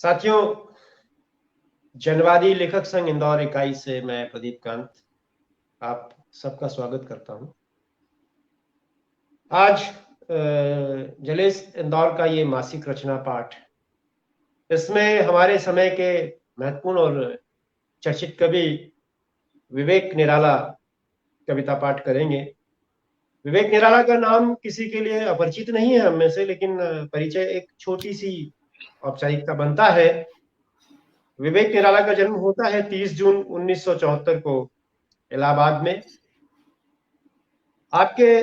साथियों, जनवादी लेखक संघ इंदौर इकाई से मैं प्रदीप कांत आप सबका स्वागत करता हूं। आज जलेस इंदौर का ये मासिक रचना पाठ, इसमें हमारे समय के महत्वपूर्ण और चर्चित कवि विवेक निराला कविता पाठ करेंगे। विवेक निराला का नाम किसी के लिए अपरिचित नहीं है हम में से, लेकिन परिचय एक छोटी सी औपचारिकता बनता है। विवेक निराला का जन्म होता है 30 जून 1974 को इलाहाबाद में। आपके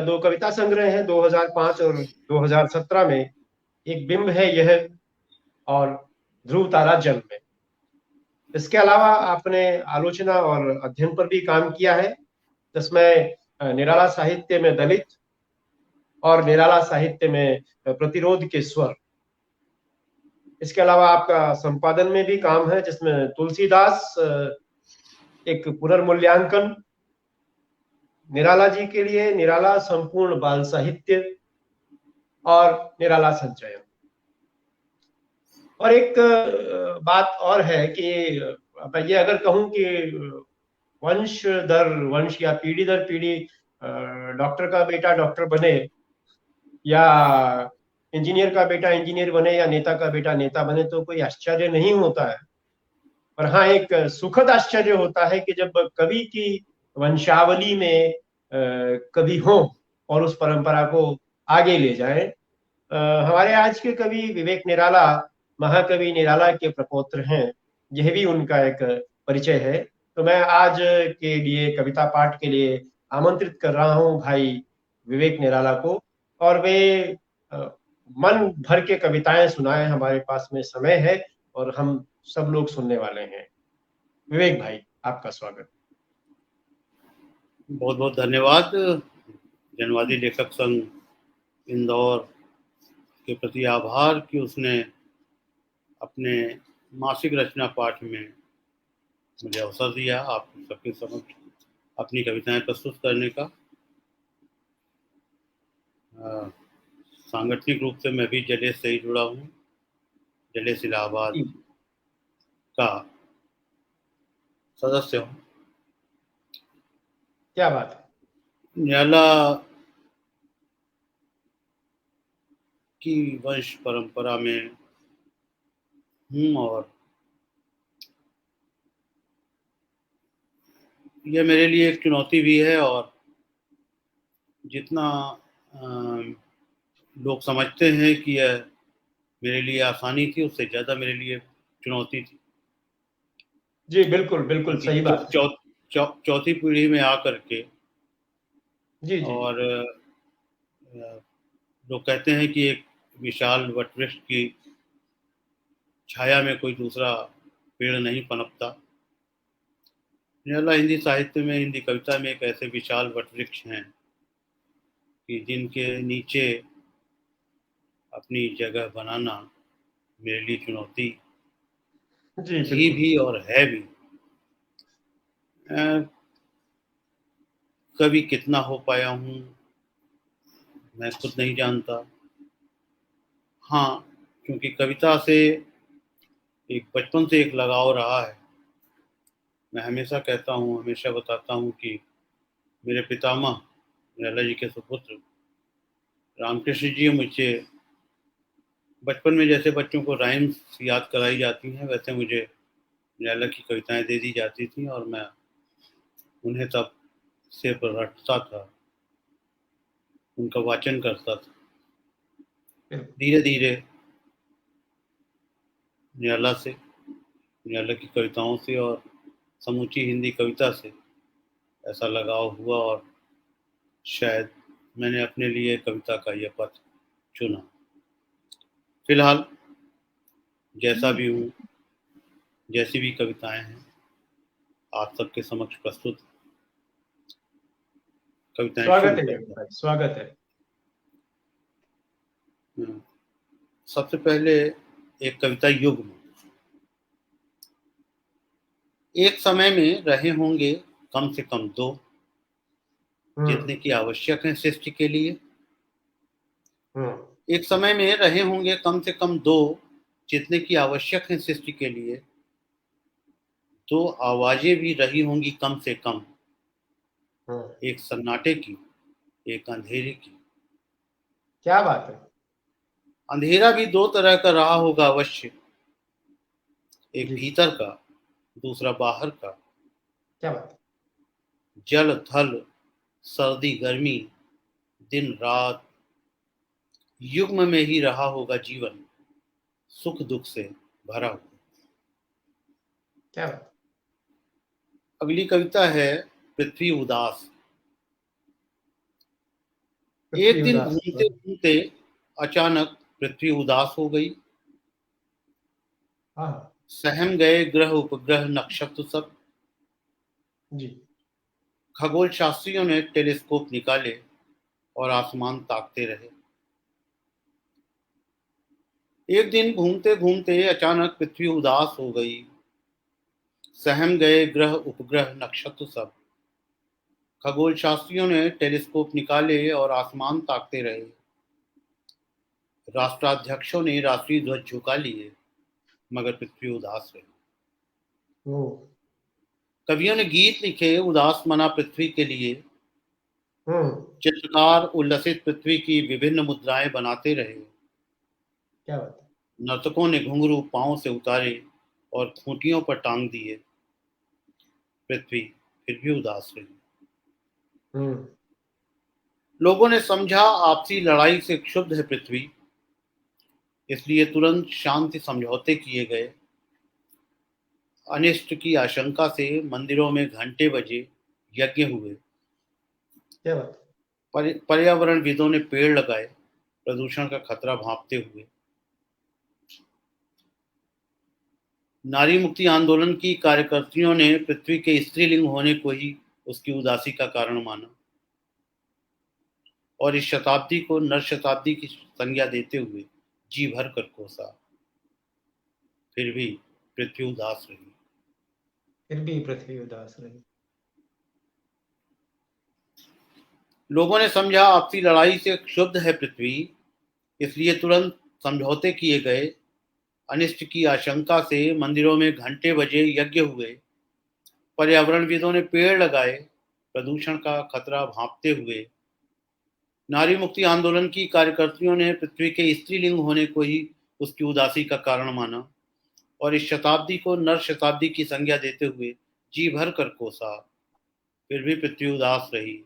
दो कविता संग्रह हैं 2005 और 2017 में। एक बिंब है यह और ध्रुव तारा जल में। इसके अलावा आपने आलोचना और अध्ययन पर भी काम किया है, जिसमें निराला साहित्य में दलित और निराला साहित्य में प्रतिरोध के स्वर। इसके अलावा आपका संपादन में भी काम है, जिसमें तुलसीदास, एक पुनर्मूल्यांकन, निराला जी के लिए निराला संपूर्ण बाल साहित्य और निराला संचयन। और एक बात और है कि ये अगर कहूं कि वंश दर वंश या पीढ़ी दर पीढ़ी डॉक्टर का बेटा डॉक्टर बने या इंजीनियर का बेटा इंजीनियर बने या नेता का बेटा नेता बने, तो कोई आश्चर्य नहीं होता है। पर हाँ, एक सुखद आश्चर्य होता है कि जब कवि की वंशावली में कवि हो और उस परंपरा को आगे ले जाए। हमारे आज के कवि विवेक निराला महाकवि निराला के प्रपौत्र हैं। यह भी उनका एक परिचय है। तो मैं आज के लिए कविता पाठ के लिए आमंत्रित कर रहा हूं भाई विवेक निराला को, और वे मन भर के कविताएं सुनाए। हमारे पास में समय है और हम सब लोग सुनने वाले हैं। विवेक भाई, आपका स्वागत। बहुत बहुत धन्यवाद। जनवादी लेखक संघ इंदौर के प्रति आभार कि उसने अपने मासिक रचना पाठ में मुझे अवसर दिया आप सबके समक्ष अपनी कविताएं प्रस्तुत करने का। सांगठनिक रूप से मैं भी जलेस से ही जुड़ा हूँ। जलेस इलाहाबाद का सदस्य हूँ। क्या बात है। निराला की वंश परंपरा में हूँ और यह मेरे लिए एक चुनौती भी है, और जितना लोग समझते हैं कि यह मेरे लिए आसानी थी, उससे ज़्यादा मेरे लिए चुनौती थी। जी बिल्कुल बिल्कुल सही बात है। चौथी पीढ़ी में आकर के जी जी। और लोग कहते हैं कि एक विशाल वटवृक्ष की छाया में कोई दूसरा पेड़ नहीं पनपता। निराला हिंदी साहित्य में, हिंदी कविता में एक ऐसे विशाल वटवृक्ष हैं कि जिनके नीचे अपनी जगह बनाना मेरे लिए चुनौती जी थी बिल्कुल। भी और है भी। कभी कितना हो पाया हूँ मैं खुद नहीं जानता। हाँ, क्योंकि कविता से एक बचपन से एक लगाव रहा है। मैं हमेशा कहता हूँ, हमेशा बताता हूँ कि मेरे पितामह निराला जी के सुपुत्र रामकृष्ण जी मुझे बचपन में, जैसे बच्चों को राइम्स याद कराई जाती हैं, वैसे मुझे निराला की कविताएं दे दी जाती थी और मैं उन्हें तब सिर्फ रटता था, उनका वाचन करता था। धीरे धीरे निराला की कविताओं से और समूची हिंदी कविता से ऐसा लगाव हुआ और शायद मैंने अपने लिए कविता का यह पथ चुना। फिलहाल जैसा भी हूँ, जैसी भी कविताएं हैं, आप सबके समक्ष प्रस्तुत कविताएं स्वागत शुरू है करता भाई, स्वागत है। हूँ। सबसे पहले एक कविता युग्म। एक समय में रहे होंगे कम से कम दो, जितने की आवश्यक है सृष्टि के लिए। एक समय में रहे होंगे कम से कम दो, जितने की आवश्यक हैं सृष्टि के लिए, तो आवाजें भी रही होंगी कम से कम, एक सन्नाटे की, एक अंधेरे की। क्या बात है। अंधेरा भी दो तरह का रहा होगा अवश्य, एक जी। भीतर का, दूसरा बाहर का। क्या बात है। जल थल, सर्दी गर्मी, दिन रात, युग्म में ही रहा होगा जीवन, सुख दुख से भरा हुआ। क्या बात है। अगली कविता है पृथ्वी उदास। पृथ्वी एक दिन उदास। घूमते घूमते अचानक पृथ्वी उदास हो गई। हाँ। सहम गए ग्रह उपग्रह नक्षत्र सब। जी। खगोल शास्त्रियों ने टेलीस्कोप निकाले और आसमान ताकते रहे। एक दिन घूमते घूमते अचानक पृथ्वी उदास हो गई। सहम गए ग्रह उपग्रह नक्षत्र सब। खगोल शास्त्रियों ने टेलीस्कोप निकाले और आसमान ताकते रहे। राष्ट्राध्यक्षों ने राष्ट्रीय ध्वज झुका लिए, मगर पृथ्वी उदास रही। वो। कवियों ने गीत लिखे उदास मना पृथ्वी के लिए। हम्म। चित्रकार उल्लसित पृथ्वी की विभिन्न मुद्राएं बनाते रहे। क्या बात है। नर्तकों ने घुंघरू पांव से उतारे और खूंटियों पर टांग दिए। पृथ्वी फिर भी उदास रही। हम्म। लोगों ने समझा आपसी लड़ाई से क्षुब्ध है पृथ्वी, इसलिए तुरंत शांति समझौते किए गए। अनिष्ट की आशंका से मंदिरों में घंटे बजे, यज्ञ हुए। क्या बात है। पर्यावरणविदों ने पेड़ लगाए, प्रदूषण का खतरा भांपते हुए। नारी मुक्ति आंदोलन की कार्यकर्तियों ने पृथ्वी के स्त्रीलिंग होने को ही उसकी उदासी का कारण माना और इस शताब्दी को नर शताब्दी की संज्ञा देते हुए जी भर कर कोसा। फिर भी पृथ्वी उदास रही। फिर भी पृथ्वी उदास रही। लोगों ने समझा आपसी लड़ाई से क्षुब्ध है पृथ्वी, इसलिए तुरंत समझौते किए गए। अनिष्ट की आशंका से मंदिरों में घंटे बजे, यज्ञ हुए। पर्यावरणविदों ने पेड़ लगाए, प्रदूषण का खतरा भांपते हुए। नारी मुक्ति आंदोलन की कार्यकर्तियों ने पृथ्वी के स्त्रीलिंग होने को ही उसकी उदासी का कारण माना और इस शताब्दी को नर शताब्दी की संज्ञा देते हुए जी भर कर कोसा। फिर भी पृथ्वी उदास रही।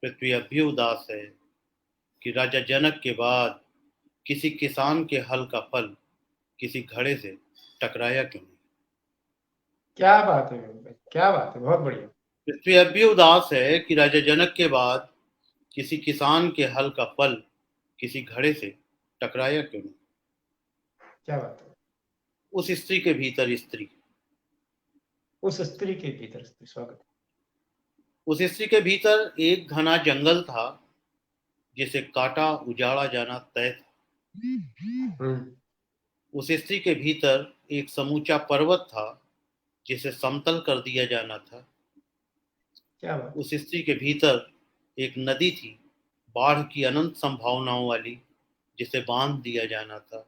पृथ्वी अब भी उदास है कि राजा जनक के बाद किसी किसान के हल का फल किसी घड़े से टकराया क्यों नहीं। क्या बात है विवेक भाई, क्या बात है, बहुत बढ़िया। पृथ्वी अब भी उदास है कि राजा जनक के बाद किसी किसान के हल का फल किसी घड़े से टकराया क्यों नहीं। क्या बात है। उस स्त्री के भीतर स्त्री, उस स्त्री के भीतर स्त्री, स्वागत है। उस स्त्री के भीतर एक घना जंगल था जिसे काटा उजाड़ा जाना तय था। हम्म। उस स्त्री के भीतर एक समूचा पर्वत था जिसे समतल कर दिया जाना था। क्या बात है। उस स्त्री के भीतर एक नदी थी, बाढ़ की अनंत संभावनाओं वाली, जिसे बांध दिया जाना था।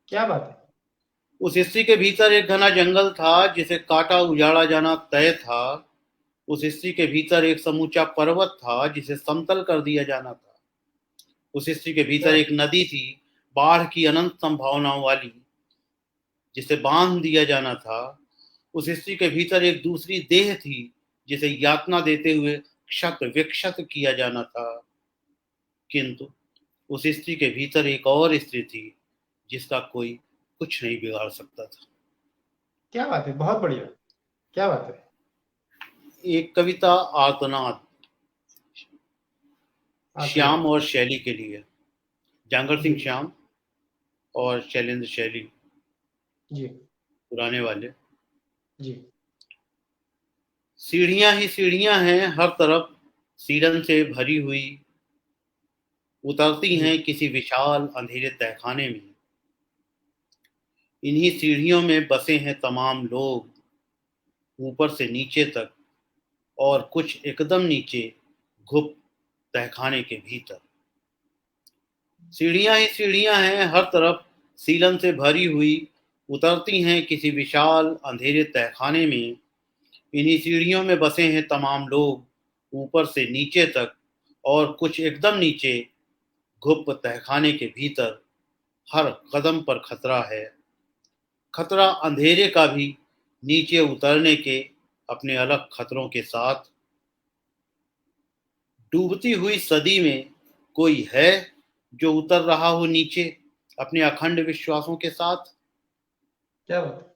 क्या बात है। उस स्त्री के भीतर एक घना जंगल था जिसे काटा उजाड़ा जाना तय था। उस स्त्री के भीतर एक समूचा पर्वत था जिसे समतल कर दिया जाना था। उस स्त्री के भीतर क्या। एक नदी थी, बाढ़ की अनंत संभावनाओं वाली, जिसे बांध दिया जाना था। उस स्त्री के भीतर एक दूसरी देह थी जिसे यातना देते हुए क्षत विक्षत किया जाना था। किंतु उस स्त्री के भीतर एक और स्त्री थी जिसका कोई कुछ नहीं बिगाड़ सकता था। क्या बात है, बहुत बढ़िया। क्या बात है। एक कविता आर्तनाद, श्याम आत्मनाथ। और शैली के लिए। जांगर जी। सिंह श्याम और शैलेंद्र शैली, जी। पुराने वाले। जी। सीढ़ियां ही सीढ़ियां हैं हर तरफ, सीढ़न से भरी हुई, उतरती जी। हैं किसी विशाल अंधेरे तहखाने में। इन्हीं सीढ़ियों में बसे हैं तमाम लोग, ऊपर से नीचे तक और कुछ एकदम नीचे, घुप तहखाने के भीतर। सीढ़ियां ही सीढ़ियां हैं हर तरफ, सीलन से भरी हुई उतरती हैं किसी विशाल अंधेरे तहखाने में। इन्हीं सीढ़ियों में बसे हैं तमाम लोग, ऊपर से नीचे तक, और कुछ एकदम नीचे गुप्त तहखाने के भीतर। हर कदम पर खतरा है, खतरा अंधेरे का भी, नीचे उतरने के अपने अलग खतरों के साथ। डूबती हुई सदी में कोई है जो उतर रहा हो नीचे अपने अखंड विश्वासों के साथ। क्या बात है।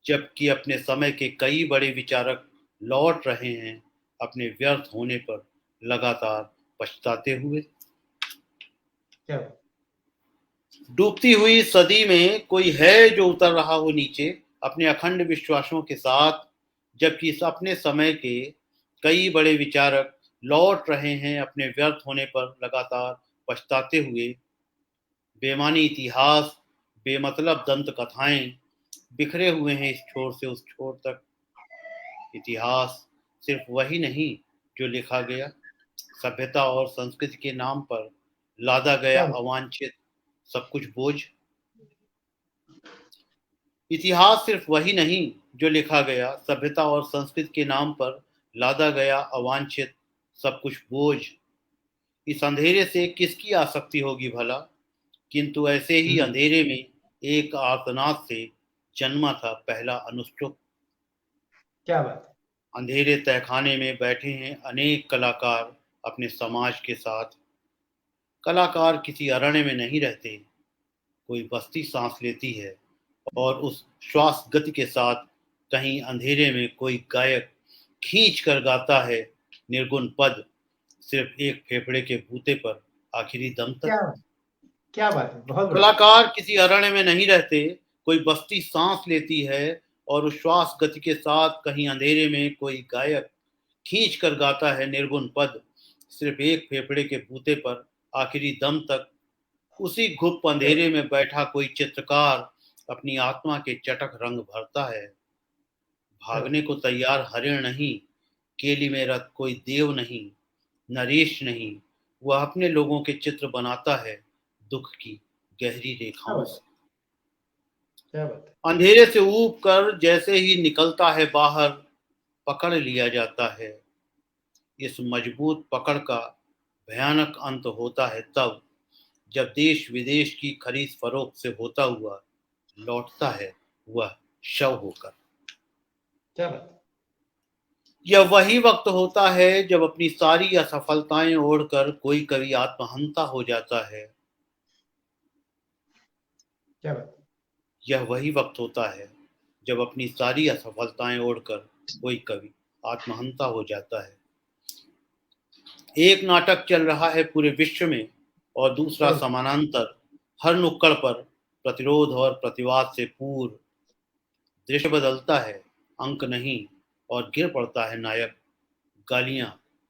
जबकि अपने समय के कई बड़े विचारक लौट रहे हैं अपने व्यर्थ होने पर लगातार पछताते हुए। क्या बात। डूबती हुई सदी में कोई है जो उतर रहा हो नीचे अपने अखंड विश्वासों के साथ। जबकि इस अपने समय के कई बड़े विचारक लौट रहे हैं अपने व्यर्थ होने पर लगातार पछताते हुए। बेमानी इतिहास, बेमतलब दंत कथाएं बिखरे हुए हैं इस छोर से उस छोर तक। इतिहास सिर्फ वही नहीं जो लिखा गया, सभ्यता और संस्कृति के नाम पर लादा गया क्या बात। अवांछित सब कुछ बोझ। इतिहास सिर्फ वही नहीं जो लिखा गया, सभ्यता और संस्कृति के नाम पर लादा गया अवांछित सब कुछ बोझ। इस अंधेरे से किसकी आसक्ति होगी भला, किंतु ऐसे ही हम्म। अंधेरे में एक आर्तनाद से जन्मा था पहला अनुष्टुप। क्या बात है। अंधेरे तहखाने में बैठे हैं अनेक कलाकार अपने समाज के साथ। कलाकार किसी अरण्य में नहीं रहते, कोई बस्ती सांस लेती है, और उस श्वास गति के साथ कहीं अंधेरे में कोई गायक खींच कर गाता है निर्गुण पद, सिर्फ एक फेफड़े के बूते पर आखिरी दम तक। क्या बात। क्या बात है, बहुत बढ़िया। कलाकार किसी अरण्य में नहीं रहते, कोई बस्ती सांस लेती है, और उस श्वास गति के साथ कहीं अंधेरे में कोई गायक खींच कर गाता है निर्गुण पद, सिर्फ एक फेफड़े के बूते पर आखिरी दम तक। उसी गुप्त क्या बात। अंधेरे में बैठा कोई चित्रकार अपनी आत्मा के चटक रंग भरता है। क्या भागने बात। को तैयार हरिण नहीं, केली में रथ कोई देव नहीं, नरेश नहीं, वह अपने लोगों के चित्र बनाता है दुख की गहरी क्या रेखाओं बात है। से। क्या बात है। अंधेरे से ऊब कर जैसे ही निकलता है बाहर, पकड़ लिया जाता है। इस मजबूत पकड़ का भयानक अंत होता है तब, जब देश विदेश की खरीद फरोख्त से होता हुआ लौटता है वह शव होकर। क्या बात है। यह वही वक्त होता है जब अपनी सारी असफलताएं ओढ़कर कोई कवि आत्महंता हो जाता है। क्या बात है। यह वही वक्त होता है जब अपनी सारी असफलताएं ओढ़कर कोई कवि आत्महंता हो जाता है। एक नाटक चल रहा है पूरे विश्व में, और दूसरा क्या बात। समानांतर हर नुक्कड़ पर प्रतिरोध और प्रतिवाद से पूर्ण। दृश्य बदलता है, अंक नहीं, और गिर पड़ता है नायक। गालियां,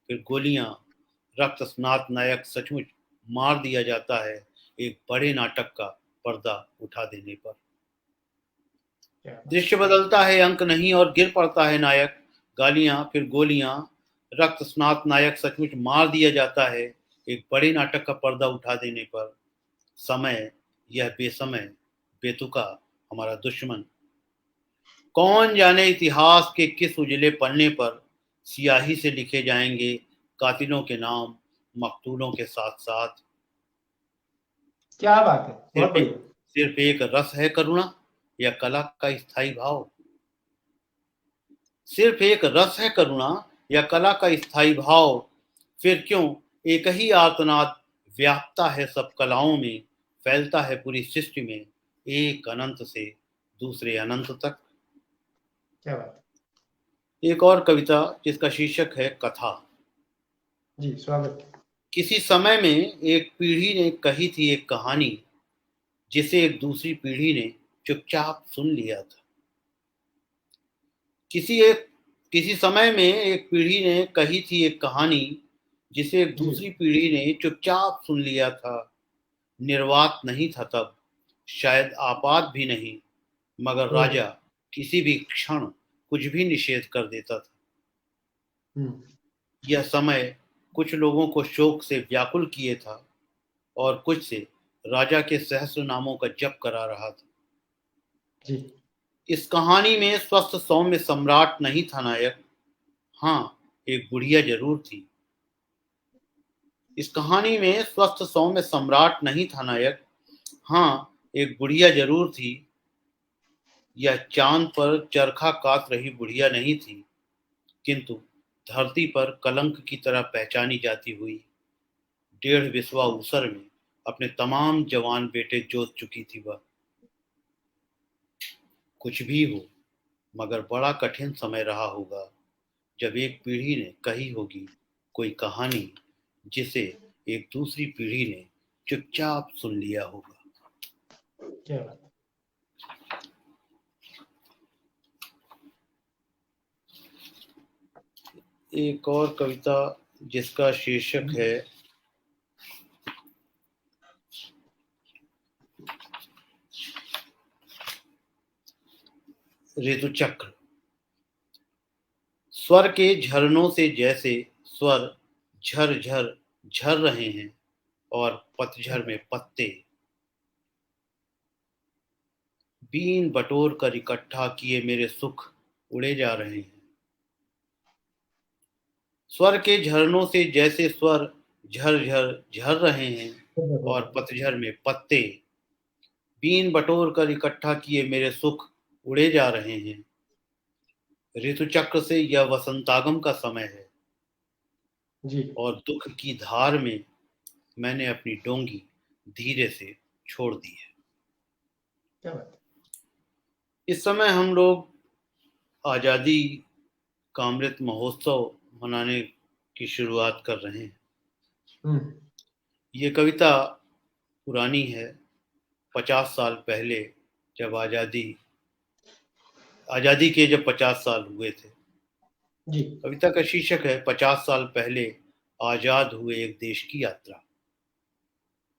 फिर गोलियां, रक्त स्नात नायक सचमुच मार दिया जाता है एक बड़े नाटक का पर्दा उठा देने पर। क्या बात। दृश्य बदलता है, अंक नहीं, और गिर पड़ता है नायक। गालियां, फिर गोलियां, रक्त स्नात नायक सचमुच मार दिया जाता है एक बड़े नाटक का पर्दा उठा देने पर। समय, यह बेसमय बेतुका हमारा दुश्मन। कौन जाने इतिहास के किस उजले पन्ने पर सियाही से लिखे जाएंगे कातिलों के नाम मकतूलों के साथ साथ। क्या बात है, बहुत सिर्फ बढ़िया। सिर्फ एक रस है करुणा या कला का स्थायी भाव। सिर्फ एक रस है करुणा या कला का स्थायी भाव। फिर क्यों एक ही आर्तनाद व्यापता है सब कलाओं में, फैलता है पूरी सृष्टि में, एक अनंत से दूसरे अनंत तक। क्या बात एक और कविता जिसका शीर्षक है कथा। है। जी, स्वागत। किसी समय में एक पीढ़ी ने कही थी एक कहानी, जिसे एक दूसरी पीढ़ी ने चुपचाप सुन लिया था। किसी समय में एक पीढ़ी ने कही थी एक कहानी, जिसे एक जी। दूसरी पीढ़ी ने चुपचाप सुन लिया था। निर्वात नहीं था तब, शायद आपात भी नहीं, मगर ओह। राजा किसी भी क्षण कुछ भी निषेध कर देता था। हम्म। यह समय कुछ लोगों को शोक से व्याकुल किए था, और कुछ से राजा के सहस्र नामों का जप करा रहा था। जी। इस कहानी में स्वस्थ सौम्य सम्राट नहीं था नायक, हाँ एक बुढ़िया जरूर थी। इस कहानी में स्वस्थ सौम्य सम्राट नहीं था नायक, हाँ एक बुढ़िया जरूर थी। यह चांद पर चरखा कात रही बुढ़िया नहीं थी, किंतु धरती पर कलंक की तरह पहचानी जाती हुई 1.5 बिस्वा ऊसर में अपने तमाम जवान बेटे जोत चुकी थी वह। कुछ भी हो, मगर बड़ा कठिन समय रहा होगा जब एक पीढ़ी ने कही होगी कोई कहानी जिसे एक दूसरी पीढ़ी ने चुपचाप सुन लिया होगा। क्या बात। एक और कविता जिसका शीर्षक है ऋतुचक्र। स्वर के झरनों से जैसे स्वर झर झर झर रहे हैं और पतझर में पत्ते बीन बटोर कर इकट्ठा किए मेरे सुख उड़े जा रहे हैं। स्वर के झरनों से जैसे स्वर झर झर झर रहे हैं और पतझर में पत्ते बीन बटोर कर इकट्ठा किए मेरे सुख उड़े जा रहे हैं। ऋतु चक्र से यह वसंतागम का समय है जी। और दुख की धार में मैंने अपनी डोंगी धीरे से छोड़ दी है। क्या बात। इस समय हम लोग आज़ादी का अमृत महोत्सव मनाने की शुरुआत कर रहे हैं। हम्म। ये कविता पुरानी है, 50 साल पहले जब आज़ादी के जब 50 साल हुए थे। जी। कविता का शीर्षक है 50 साल पहले आज़ाद हुए एक देश की यात्रा।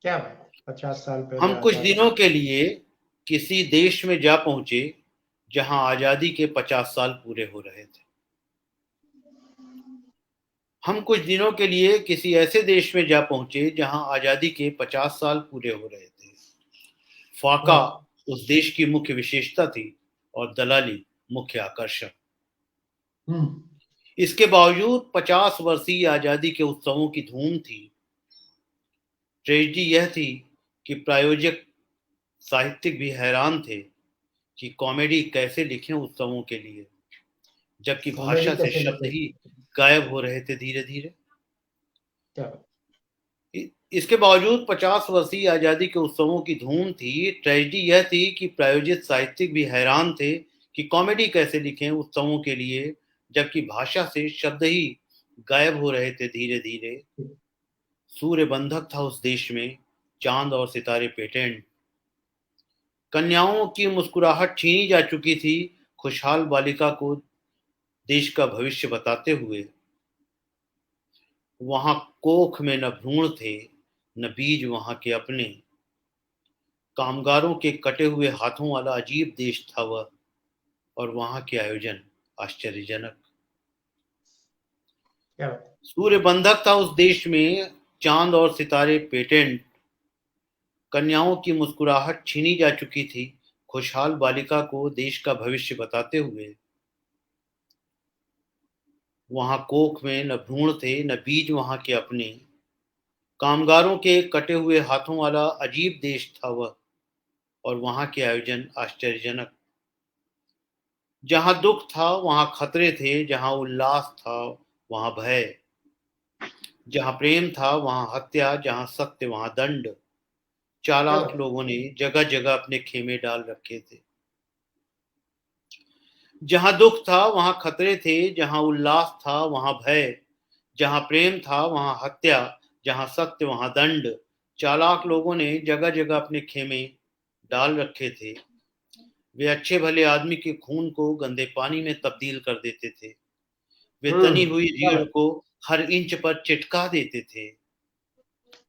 क्या बात। 50 साल पहले हम कुछ आजाद। दिनों के लिए किसी देश में जा पहुंचे जहां आज़ादी के 50 साल पूरे हो रहे थे। हम कुछ दिनों के लिए किसी ऐसे देश में जा पहुंचे जहां आज़ादी के 50 साल पूरे हो रहे थे। फाका हम्म। उस देश की मुख्य विशेषता थी और दलाली मुख्य आकर्षण। हम्म। इसके बावजूद 50 वर्षीय आज़ादी के उत्सवों की धूम थी। ट्रेजेडी यह थी कि प्रायोजक साहित्यिक भी हैरान थे कि कॉमेडी कैसे लिखें उत्सवों के लिए, जबकि कॉमेडी भाषा से कैसे शब्द लिखे। ही गायब हो रहे थे धीरे धीरे। क्या बात। इसके बावजूद 50 वर्षीय आज़ादी के उत्सवों की धूम थी। ट्रेजेडी यह थी कि प्रायोजित साहित्यिक भी हैरान थे कि कॉमेडी कैसे लिखें उत्सवों के लिए, जबकि भाषा से शब्द ही गायब हो रहे थे धीरे धीरे। सूर्य बंधक था उस देश में, चांद और सितारे पेटेंट। कन्याओं की मुस्कुराहट छीनी जा चुकी थी, खुशहाल बालिका को देश का भविष्य बताते हुए। वहां कोख में न भ्रूण थे न बीज वहां के अपने। कामगारों के कटे हुए हाथों वाला अजीब देश था वह, और वहां के आयोजन आश्चर्यजनक। क्या बात। सूर्य बंधक था उस देश में, चांद और सितारे पेटेंट। कन्याओं की मुस्कुराहट छीनी जा चुकी थी, खुशहाल बालिका को देश का भविष्य बताते हुए। वहां कोख में न भ्रूण थे न बीज वहां के अपने। कामगारों के कटे हुए हाथों वाला अजीब देश था वह, और वहां के आयोजन आश्चर्यजनक। जहां दुख था वहां खतरे थे, जहां उल्लास था वहां भय। जहां प्रेम था वहां हत्या, जहां सत्य वहां दंड। क्या चालाक बात। लोगों ने जगह जगह अपने खेमे डाल रखे थे। जहां दुख था वहां खतरे थे, जहां उल्लास था वहां भय। जहां प्रेम था वहां हत्या, जहां सत्य वहां दंड। चालाक लोगों ने जगह जगह अपने खेमे डाल रखे थे। वे अच्छे भले आदमी के खून को गंदे पानी में तब्दील कर देते थे। वे तनी हुई क्या रीढ़ बात। को हर इंच पर चिटका देते थे। वे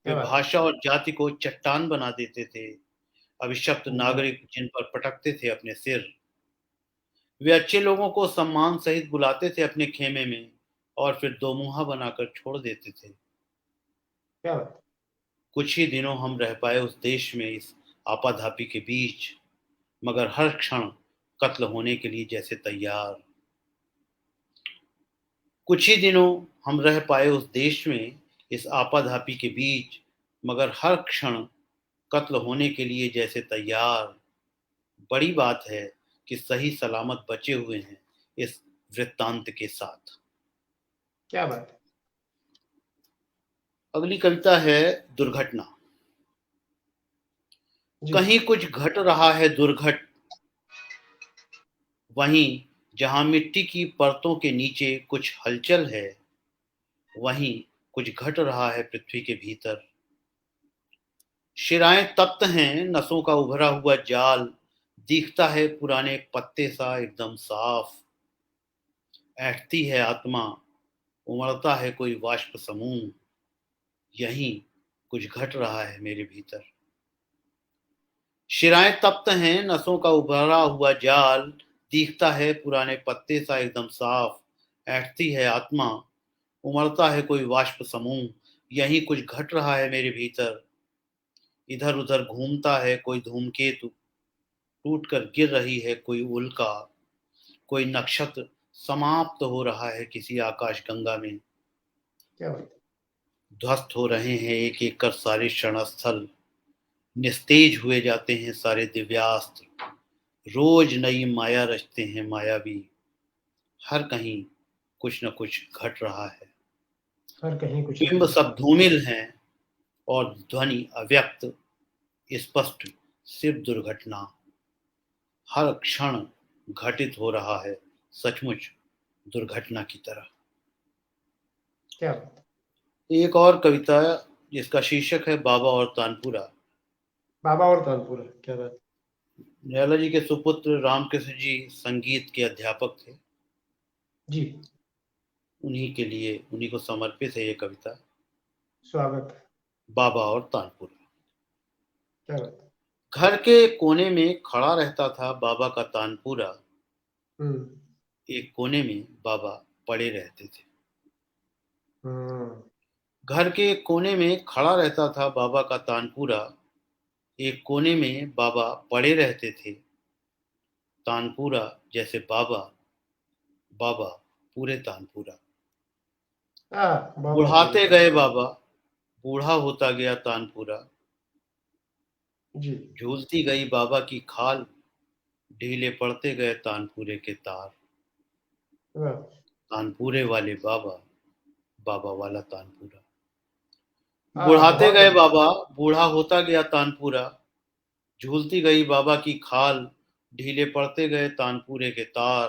क्या बात। भाषा और जाति को चट्टान बना देते थे। अभिशप्त क्या बात। नागरिक जिन पर पटकते थे अपने सिर। वे अच्छे लोगों को सम्मान सहित बुलाते थे अपने खेमे में, और फिर दो मुंहा बनाकर छोड़ देते थे। क्या बात। कुछ ही दिनों हम रह पाए उस देश में इस आपाधापी के बीच, मगर हर क्षण कत्ल होने के लिए जैसे तैयार। कुछ ही दिनों हम रह पाए उस देश में इस आपाधापी के बीच, मगर हर क्षण कत्ल होने के लिए जैसे तैयार। बड़ी बात है कि सही सलामत बचे हुए हैं इस वृत्तांत के साथ। क्या बात है। अगली कविता है दुर्घटना। जी। कहीं कुछ घट रहा है दुर्घट, वहीं जहां मिट्टी की परतों के नीचे कुछ हलचल है, वहीं कुछ घट रहा है पृथ्वी के भीतर। शिराएं तप्त हैं, नसों का उभरा हुआ जाल दिखता है पुराने पत्ते सा एकदम साफ। ऐठती है आत्मा, उमड़ता है कोई वाष्प समूह, यहीं कुछ घट रहा है मेरे भीतर। शिराएं तप्त हैं, नसों का उभरा हुआ जाल दिखता है पुराने पत्ते सा एकदम साफ। ऐठती है आत्मा, उमड़ता है कोई वाष्प समूह, यहीं कुछ घट रहा है मेरे भीतर। इधर उधर घूमता है कोई धूमकेतु, टूट कर गिर रही है कोई उल्का, कोई नक्षत्र समाप्त हो रहा है किसी आकाश गंगा में। क्या बात है। ध्वस्त हो रहे हैं एक एक कर सारे क्षणस्थल, निस्तेज हुए जाते हैं सारे दिव्यास्त्र। रोज नई माया रचते हैं मायावी, हर कहीं कुछ न कुछ घट रहा है। हर कहीं कुछ न बिंब कुछ सब घट। धूमिल हैं और ध्वनि अव्यक्त स्पष्ट, सिर्फ दुर्घटना। हर क्षण घटित हो रहा है सचमुच दुर्घटना की तरह। क्या बात है। एक और कविता जिसका शीर्षक है बाबा और तानपुरा। बाबा और तानपुरा, क्या बात। नैला जी के सुपुत्र रामकृष्ण जी संगीत के अध्यापक थे। जी। उन्हीं के लिए, उन्हीं को समर्पित है ये कविता, स्वागत है। बाबा और तानपुरा। क्या बात है। घर के कोने में खड़ा रहता था बाबा का तानपुरा, हम्म। एक कोने में बाबा पड़े रहते थे। हम्म। घर के कोने में खड़ा रहता था बाबा का तानपुरा, एक कोने में बाबा पड़े रहते थे। तानपुरा जैसे बाबा, बाबा पूरे तानपुरा। बाबा पूरे बुढ़ाते गए तानपुरा। बाबा, बूढ़ा होता गया तानपुरा। जी। झूलती गई बाबा की खाल, ढीले पड़ते गए तानपुरे के तार। वाह। तानपुरे वाले बाबा, बाबा वाला तानपुरा। बुढ़ाते बहुत गए बढ़िया। बाबा, बूढ़ा होता गया तानपुरा। झूलती गई बाबा की खाल, ढीले पड़ते गए तानपुरे के तार।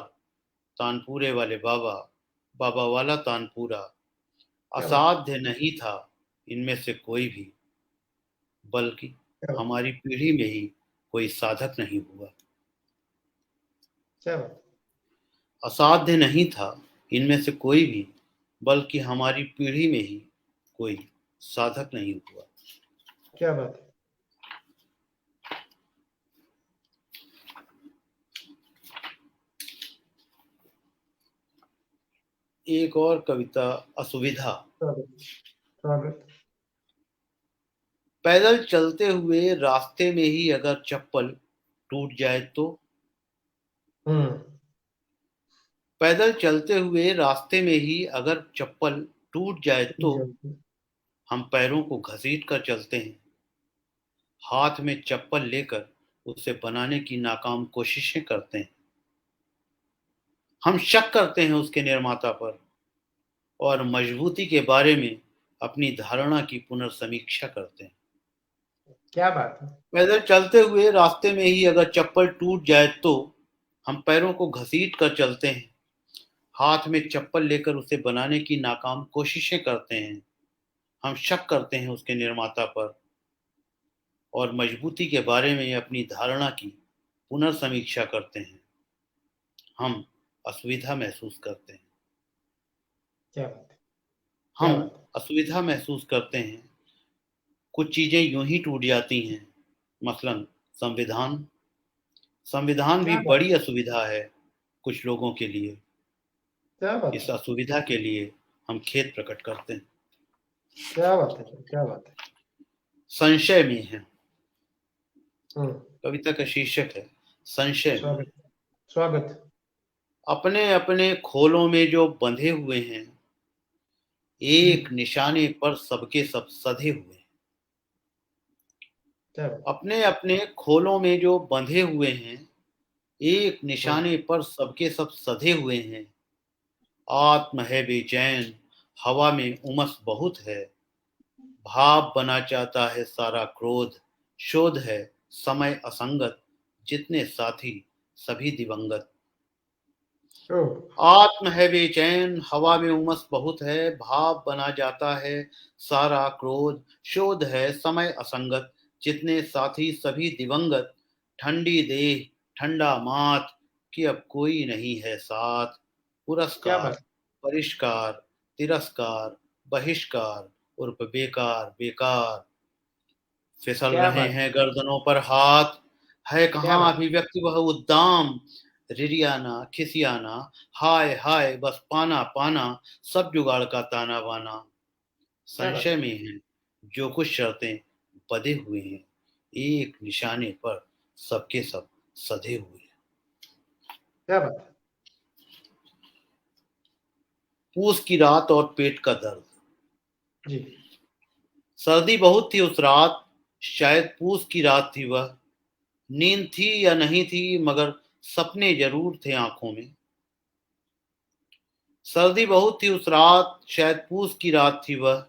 तानपुरे वाले बाबा, बाबा वाला तानपुरा। क्या बात। असाध्य नहीं था इनमें से कोई भी, बल्कि क्या बात। हमारी पीढ़ी में ही कोई साधक नहीं हुआ। क्या बात। असाध्य नहीं था इनमें से कोई भी, बल्कि हमारी पीढ़ी में ही कोई साधक नहीं हुआ। क्या बात है। एक और कविता असुविधा। स्वागत। स्वागत। पैदल चलते हुए रास्ते में ही अगर चप्पल टूट जाए तो। हम्म। पैदल चलते हुए रास्ते में ही अगर चप्पल टूट जाए तो, जल्दी। हम पैरों को घसीट कर चलते हैं, हाथ में चप्पल लेकर उसे बनाने की नाकाम कोशिशें करते हैं। हम शक करते हैं उसके निर्माता पर और मजबूती के बारे में अपनी धारणा की पुनर्समीक्षा करते हैं। क्या बात है। पैदल चलते हुए रास्ते में ही अगर चप्पल टूट जाए तो, हम पैरों को घसीट कर चलते हैं, हाथ में चप्पल लेकर उसे बनाने की नाकाम कोशिशें करते हैं। हम शक करते हैं उसके निर्माता पर और मजबूती के बारे में अपनी धारणा की पुनर्समीक्षा करते हैं। हम असुविधा महसूस करते हैं। क्या बात है। क्या हम बात है। असुविधा महसूस करते हैं। कुछ चीजें यूं ही टूट जाती हैं, मसलन संविधान। संविधान भी क्या बात बड़ी है। असुविधा है कुछ लोगों के लिए। क्या बात इस है। असुविधा के लिए हम खेद प्रकट करते हैं। क्या बात है। क्या बात है। संशय में है। हम्म। कविता का शीर्षक है संशय में। स्वागत, स्वागत। अपने अपने खोलों में जो बंधे हुए हैं, जी। एक निशाने पर सबके सब सधे हुए हैं। क्या बात। अपने अपने खोलों में जो बंधे हुए हैं, एक हम्म। निशाने पर सबके सब सधे हुए हैं। आत्म है बेचैन, हवा में उमस बहुत है। भाव बना चाहता है सारा क्रोध, शोध है समय असंगत, जितने साथी सभी दिवंगत। ओ। आत्म है बेचैन, हवा में उमस बहुत है। भाव बना जाता है सारा क्रोध, शोध है समय असंगत, जितने साथी सभी दिवंगत। ठंडी देह ठंडा माथ, कि अब कोई नहीं है साथ। क्या पुरस्कार बात। परिष्कार तिरस्कार बहिष्कार, उर्फ बेकार बेकार। फिसल क्या रहे बात। हैं गर्दनों पर हाथ, है क्या कहाँ बात। अभिव्यक्ति वह उद्दाम। रिरियाना खिसियाना, हाय हाय बस पाना पाना, सब जुगाड़ का ताना बाना। क्या बात। संशय में है जो कुछ शर्तें बंधे हुए हैं, एक निशाने पर सबके सब सधे हुए हैं। क्या बात। पूस की रात और पेट का दर्द। जी। सर्दी बहुत थी उस रात, शायद पूस की रात थी वह। नींद थी या नहीं थी, मगर सपने जरूर थे आंखों में। सर्दी बहुत थी उस रात, शायद पूस की रात थी वह।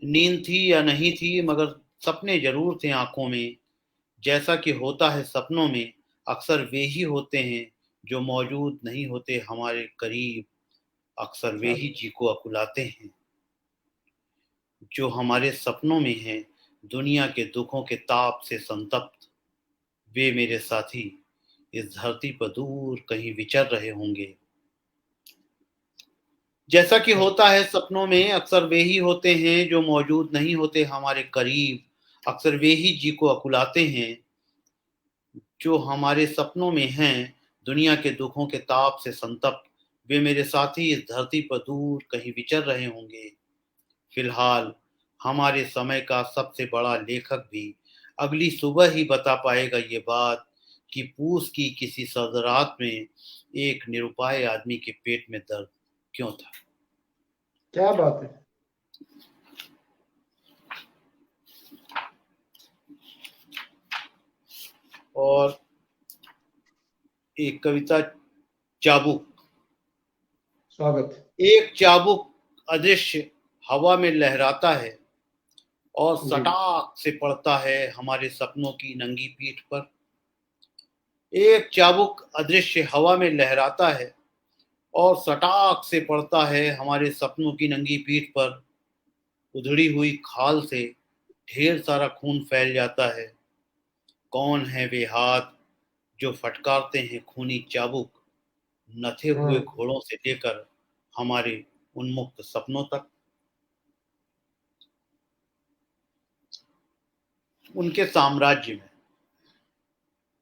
नींद थी या नहीं थी, मगर सपने जरूर थे आंखों में। जैसा कि होता है सपनों में, अक्सर वे ही होते हैं जो मौजूद नहीं होते हमारे करीब। अक्सर वे क्या ही बात। जी को अकुलाते हैं जो हमारे सपनों में हैं। दुनिया के दुखों के ताप से संतप्त वे मेरे साथी इस धरती पर दूर कहीं विचर रहे होंगे। जैसा कि क्या बात। होता है सपनों में, अक्सर वे ही होते हैं जो मौजूद नहीं होते हमारे करीब। अक्सर वे ही जी को अकुलाते हैं जो हमारे सपनों में हैं। दुनिया के दुखों के ताप से संतप्त वे मेरे साथी इस धरती पर दूर कहीं विचर रहे होंगे। फिलहाल हमारे समय का सबसे बड़ा लेखक भी अगली सुबह ही बता पाएगा ये बात, कि पूस की किसी सर्द रात में एक निरुपाय आदमी के पेट में दर्द क्यों था। क्या बात है। और एक कविता, चाबुक। स्वागत। एक चाबुक अदृश्य हवा में लहराता है और जी। सटाक से पड़ता है हमारे सपनों की नंगी पीठ पर। एक चाबुक अदृश्य हवा में लहराता है और सटाक से पड़ता है हमारे सपनों की नंगी पीठ पर। उधड़ी हुई खाल से ढेर सारा खून फैल जाता है। कौन है वे हाथ जो फटकारते हैं खूनी चाबुक, नथे हुए हम्म। घोड़ों से लेकर हमारे उन्मुक्त सपनों तक। उनके साम्राज्य में,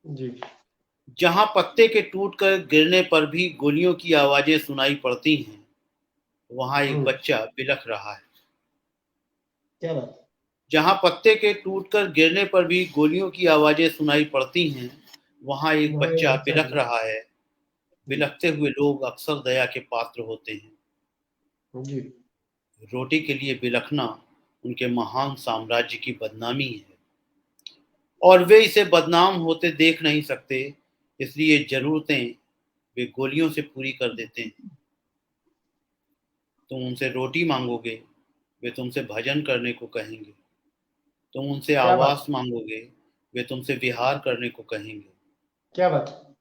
जी। जहां पत्ते के टूटकर गिरने पर भी गोलियों की आवाजें सुनाई पड़ती हैं, वहां एक हम्म। बच्चा बिलख रहा है। क्या बात। जहां पत्ते के टूटकर गिरने पर भी गोलियों की आवाजें सुनाई पड़ती हैं, वहां एक वहाँ एक बच्चा बच्चा बिलख मिला। रहा है। जी। बिलखते हुए लोग अक्सर दया के पात्र होते हैं। जी। रोटी के लिए बिलखना उनके महान साम्राज्य की बदनामी है, और वे इसे बदनाम होते देख नहीं सकते, इसलिए जरूरतें वे गोलियों से पूरी कर देते हैं। तुम उनसे रोटी मांगोगे, वे तुमसे भजन करने को कहेंगे। तुम उनसे क्या बात। आवास मांगोगे, वे तुमसे विहार करने को कहेंगे। क्या बात।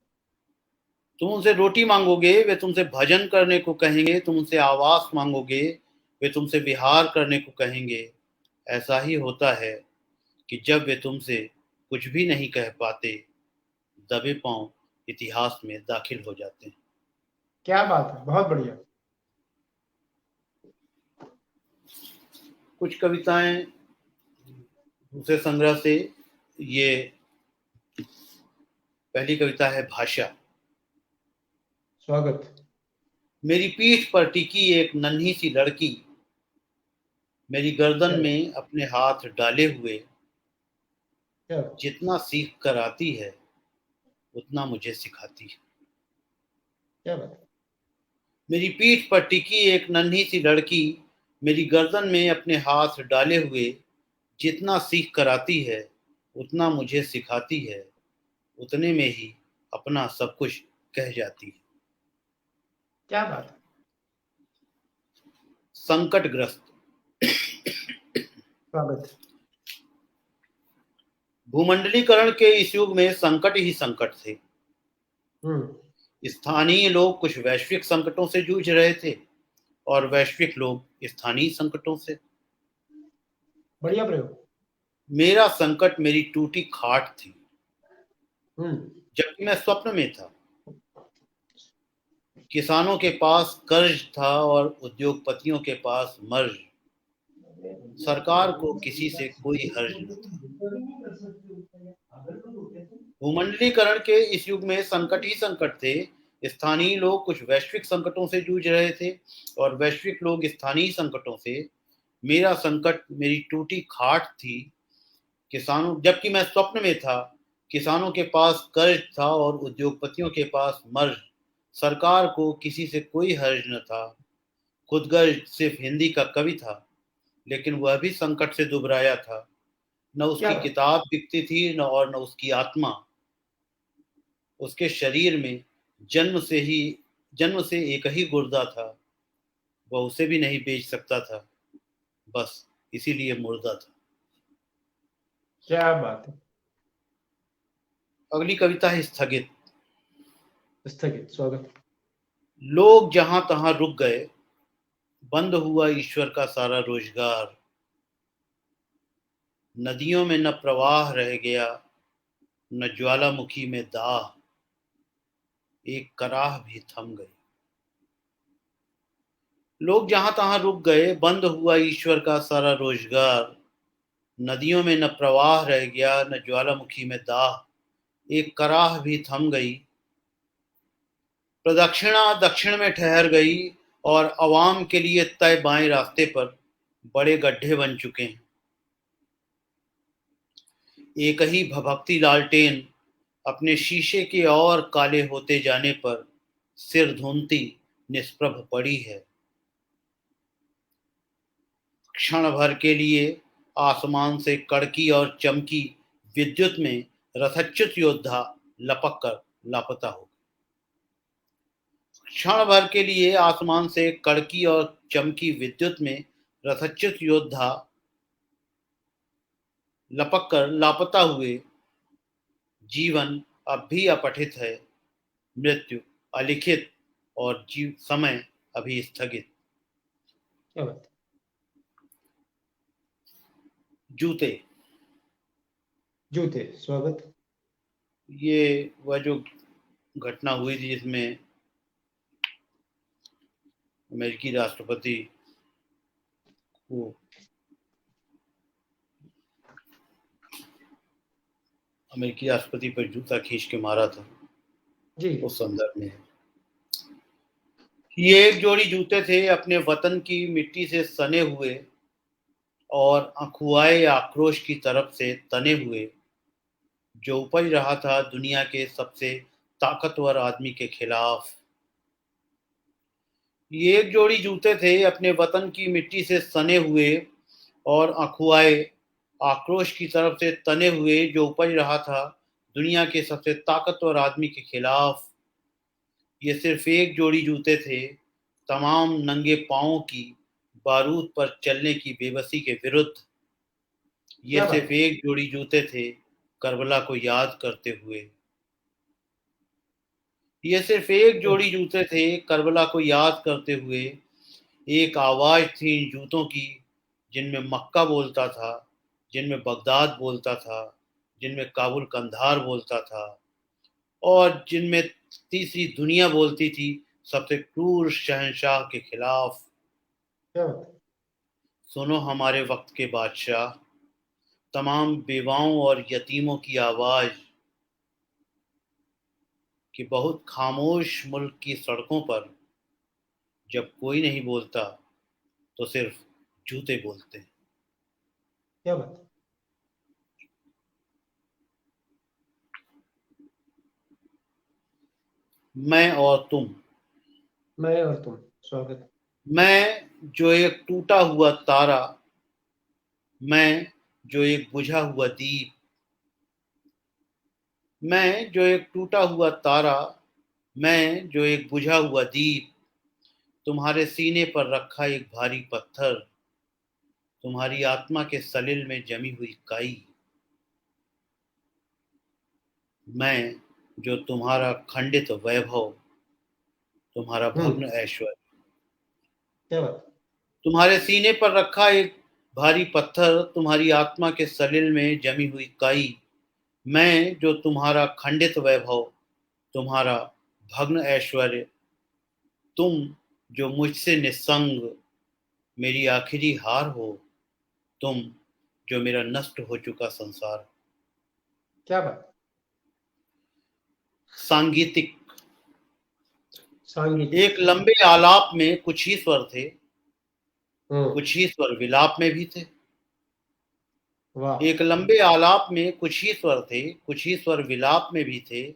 तुम उनसे रोटी मांगोगे, वे तुमसे भजन करने को कहेंगे। तुम उनसे आवास मांगोगे, वे तुमसे विहार करने को कहेंगे। ऐसा ही होता है कि जब वे तुमसे कुछ भी नहीं कह पाते, दबे पांव इतिहास में दाखिल हो जाते हैं। क्या बात है, बहुत बढ़िया। कुछ कविताएं दूसरे संग्रह से। ये पहली कविता है भाषा। स्वागत। मेरी पीठ पर टिकी एक नन्ही सी लड़की, मेरी गर्दन क्या बात। में अपने हाथ डाले हुए, क्या जितना सीख कर आती है उतना मुझे सिखाती है। क्या बात है। मेरी पीठ पर टिकी एक नन्ही सी लड़की मेरी गर्दन में अपने हाथ डाले हुए जितना सीख कर आती है उतना मुझे सिखाती है, उतने में ही अपना सब कुछ कह जाती है। क्या बात है। संकटग्रस्त। स्वागत। भूमंडलीकरण के इस युग में संकट ही संकट थे। हम्म। स्थानीय लोग कुछ वैश्विक संकटों से जूझ रहे थे और वैश्विक लोग स्थानीय संकटों से। बढ़िया प्रयोग। मेरा संकट मेरी टूटी खाट थी, हम्म। जबकि मैं स्वप्न में था। किसानों के पास कर्ज था और उद्योगपतियों के पास मर्ज। सरकार को किसी से कोई हर्ज न था। भूमंडलीकरण के इस युग में संकट ही संकट थे। स्थानीय लोग कुछ वैश्विक संकटों से जूझ रहे थे और वैश्विक लोग स्थानीय संकटों से। मेरा संकट मेरी टूटी खाट थी, किसानों जबकि मैं स्वप्न में था। किसानों के पास कर्ज था और उद्योगपतियों के पास मर्ज। सरकार को किसी से कोई हर्ज न था। खुदगर्ज सिर्फ हिंदी का कवि था, लेकिन वह भी संकट से दुबराया था। न क्या उसकी बात। किताब बिकती थी न उसकी आत्मा। उसके शरीर में जन्म से ही जन्म से एक ही गुर्दा था। वह उसे भी नहीं बेच सकता था, बस इसीलिए मुर्दा था। क्या बात है। अगली कविता है स्थगित। स्थगित। स्वागत। लोग जहां तहां रुक गए, बंद हुआ ईश्वर का सारा रोजगार। नदियों में न प्रवाह रह गया, न ज्वालामुखी में दाह। एक कराह भी थम गई। लोग जहां तहां रुक गए, बंद हुआ ईश्वर का सारा रोजगार। नदियों में न प्रवाह रह गया, न ज्वालामुखी में दाह। एक कराह भी थम गई। प्रदक्षिणा दक्षिण में ठहर गई और अवाम के लिए तय बाएं रास्ते पर बड़े गड्ढे बन चुके हैं। एक ही भभकती लालटेन अपने शीशे के और काले होते जाने पर सिर धूनती निष्प्रभ पड़ी है। क्षण भर के लिए आसमान से कड़की और चमकी विद्युत में रथच्युत योद्धा लपक कर लापता हो। क्षण भर के लिए आसमान से कड़की और चमकी विद्युत में रथच्युत योद्धा लपक कर लापता हुए। जीवन अब भी अपठित है, मृत्यु अलिखित और जीव समय अभी स्थगित। क्या बात। जूते। जूते। स्वागत। ये वह जो घटना हुई थी जिसमें अमेरिकी राष्ट्रपति को अमेरिकी राष्ट्रपति पर जूता खींच के मारा था, जी। उस संदर्भ में। ये एक जोड़ी जूते थे अपने वतन की मिट्टी से सने हुए और अखुआए आक्रोश की तरफ से तने हुए, जो उपज रहा था दुनिया के सबसे ताकतवर आदमी के खिलाफ। ये एक जोड़ी जूते थे अपने वतन की मिट्टी से सने हुए और अखुआए आक्रोश की तरफ से तने हुए, जो उपज रहा था दुनिया के सबसे ताकतवर आदमी के खिलाफ। ये सिर्फ एक जोड़ी जूते थे तमाम नंगे पांवों की बारूद पर चलने की बेबसी के विरुद्ध। ये क्या सिर्फ बात। एक जोड़ी जूते थे करबला को याद करते हुए। ये सिर्फ एक जोड़ी जूते थे करबला को याद करते हुए। एक आवाज थी इन जूतों की, जिनमें मक्का बोलता था, जिनमें बगदाद बोलता था, जिनमें काबुल कंधार बोलता था और जिनमें तीसरी दुनिया बोलती थी सबसे क्रूर शहंशाह के खिलाफ। क्या बात। सुनो हमारे वक्त के बादशाह, तमाम बेवाओं और यतीमों की आवाज, कि बहुत खामोश मुल्क की सड़कों पर जब कोई नहीं बोलता तो सिर्फ जूते बोलते हैं। क्या बात। मैं और तुम। मैं और तुम। स्वागत। मैं जो एक टूटा हुआ तारा, मैं जो एक बुझा हुआ दीप, मैं जो एक टूटा हुआ तारा, मैं जो एक बुझा हुआ दीप, तुम्हारे सीने पर रखा एक भारी पत्थर, तुम्हारी आत्मा के सलिल में जमी हुई काई। मैं जो तुम्हारा खंडित वैभव, तुम्हारा हम्म। भग्न ऐश्वर्य, क्या बात। तुम्हारे सीने पर रखा एक भारी पत्थर, तुम्हारी आत्मा के सलिल में जमी हुई काई। मैं जो तुम्हारा खंडित वैभव, तुम्हारा भग्न ऐश्वर्य, तुम जो मुझसे निस्संग मेरी आखिरी हार हो, तुम जो मेरा नष्ट हो चुका संसार। क्या बात। सांगीतिक। सांगीतिक। एक लंबे आलाप में कुछ ही स्वर थे, हम्म। कुछ ही स्वर विलाप में भी थे। वाह। एक लंबे आलाप में कुछ ही स्वर थे, कुछ ही स्वर विलाप में भी थे।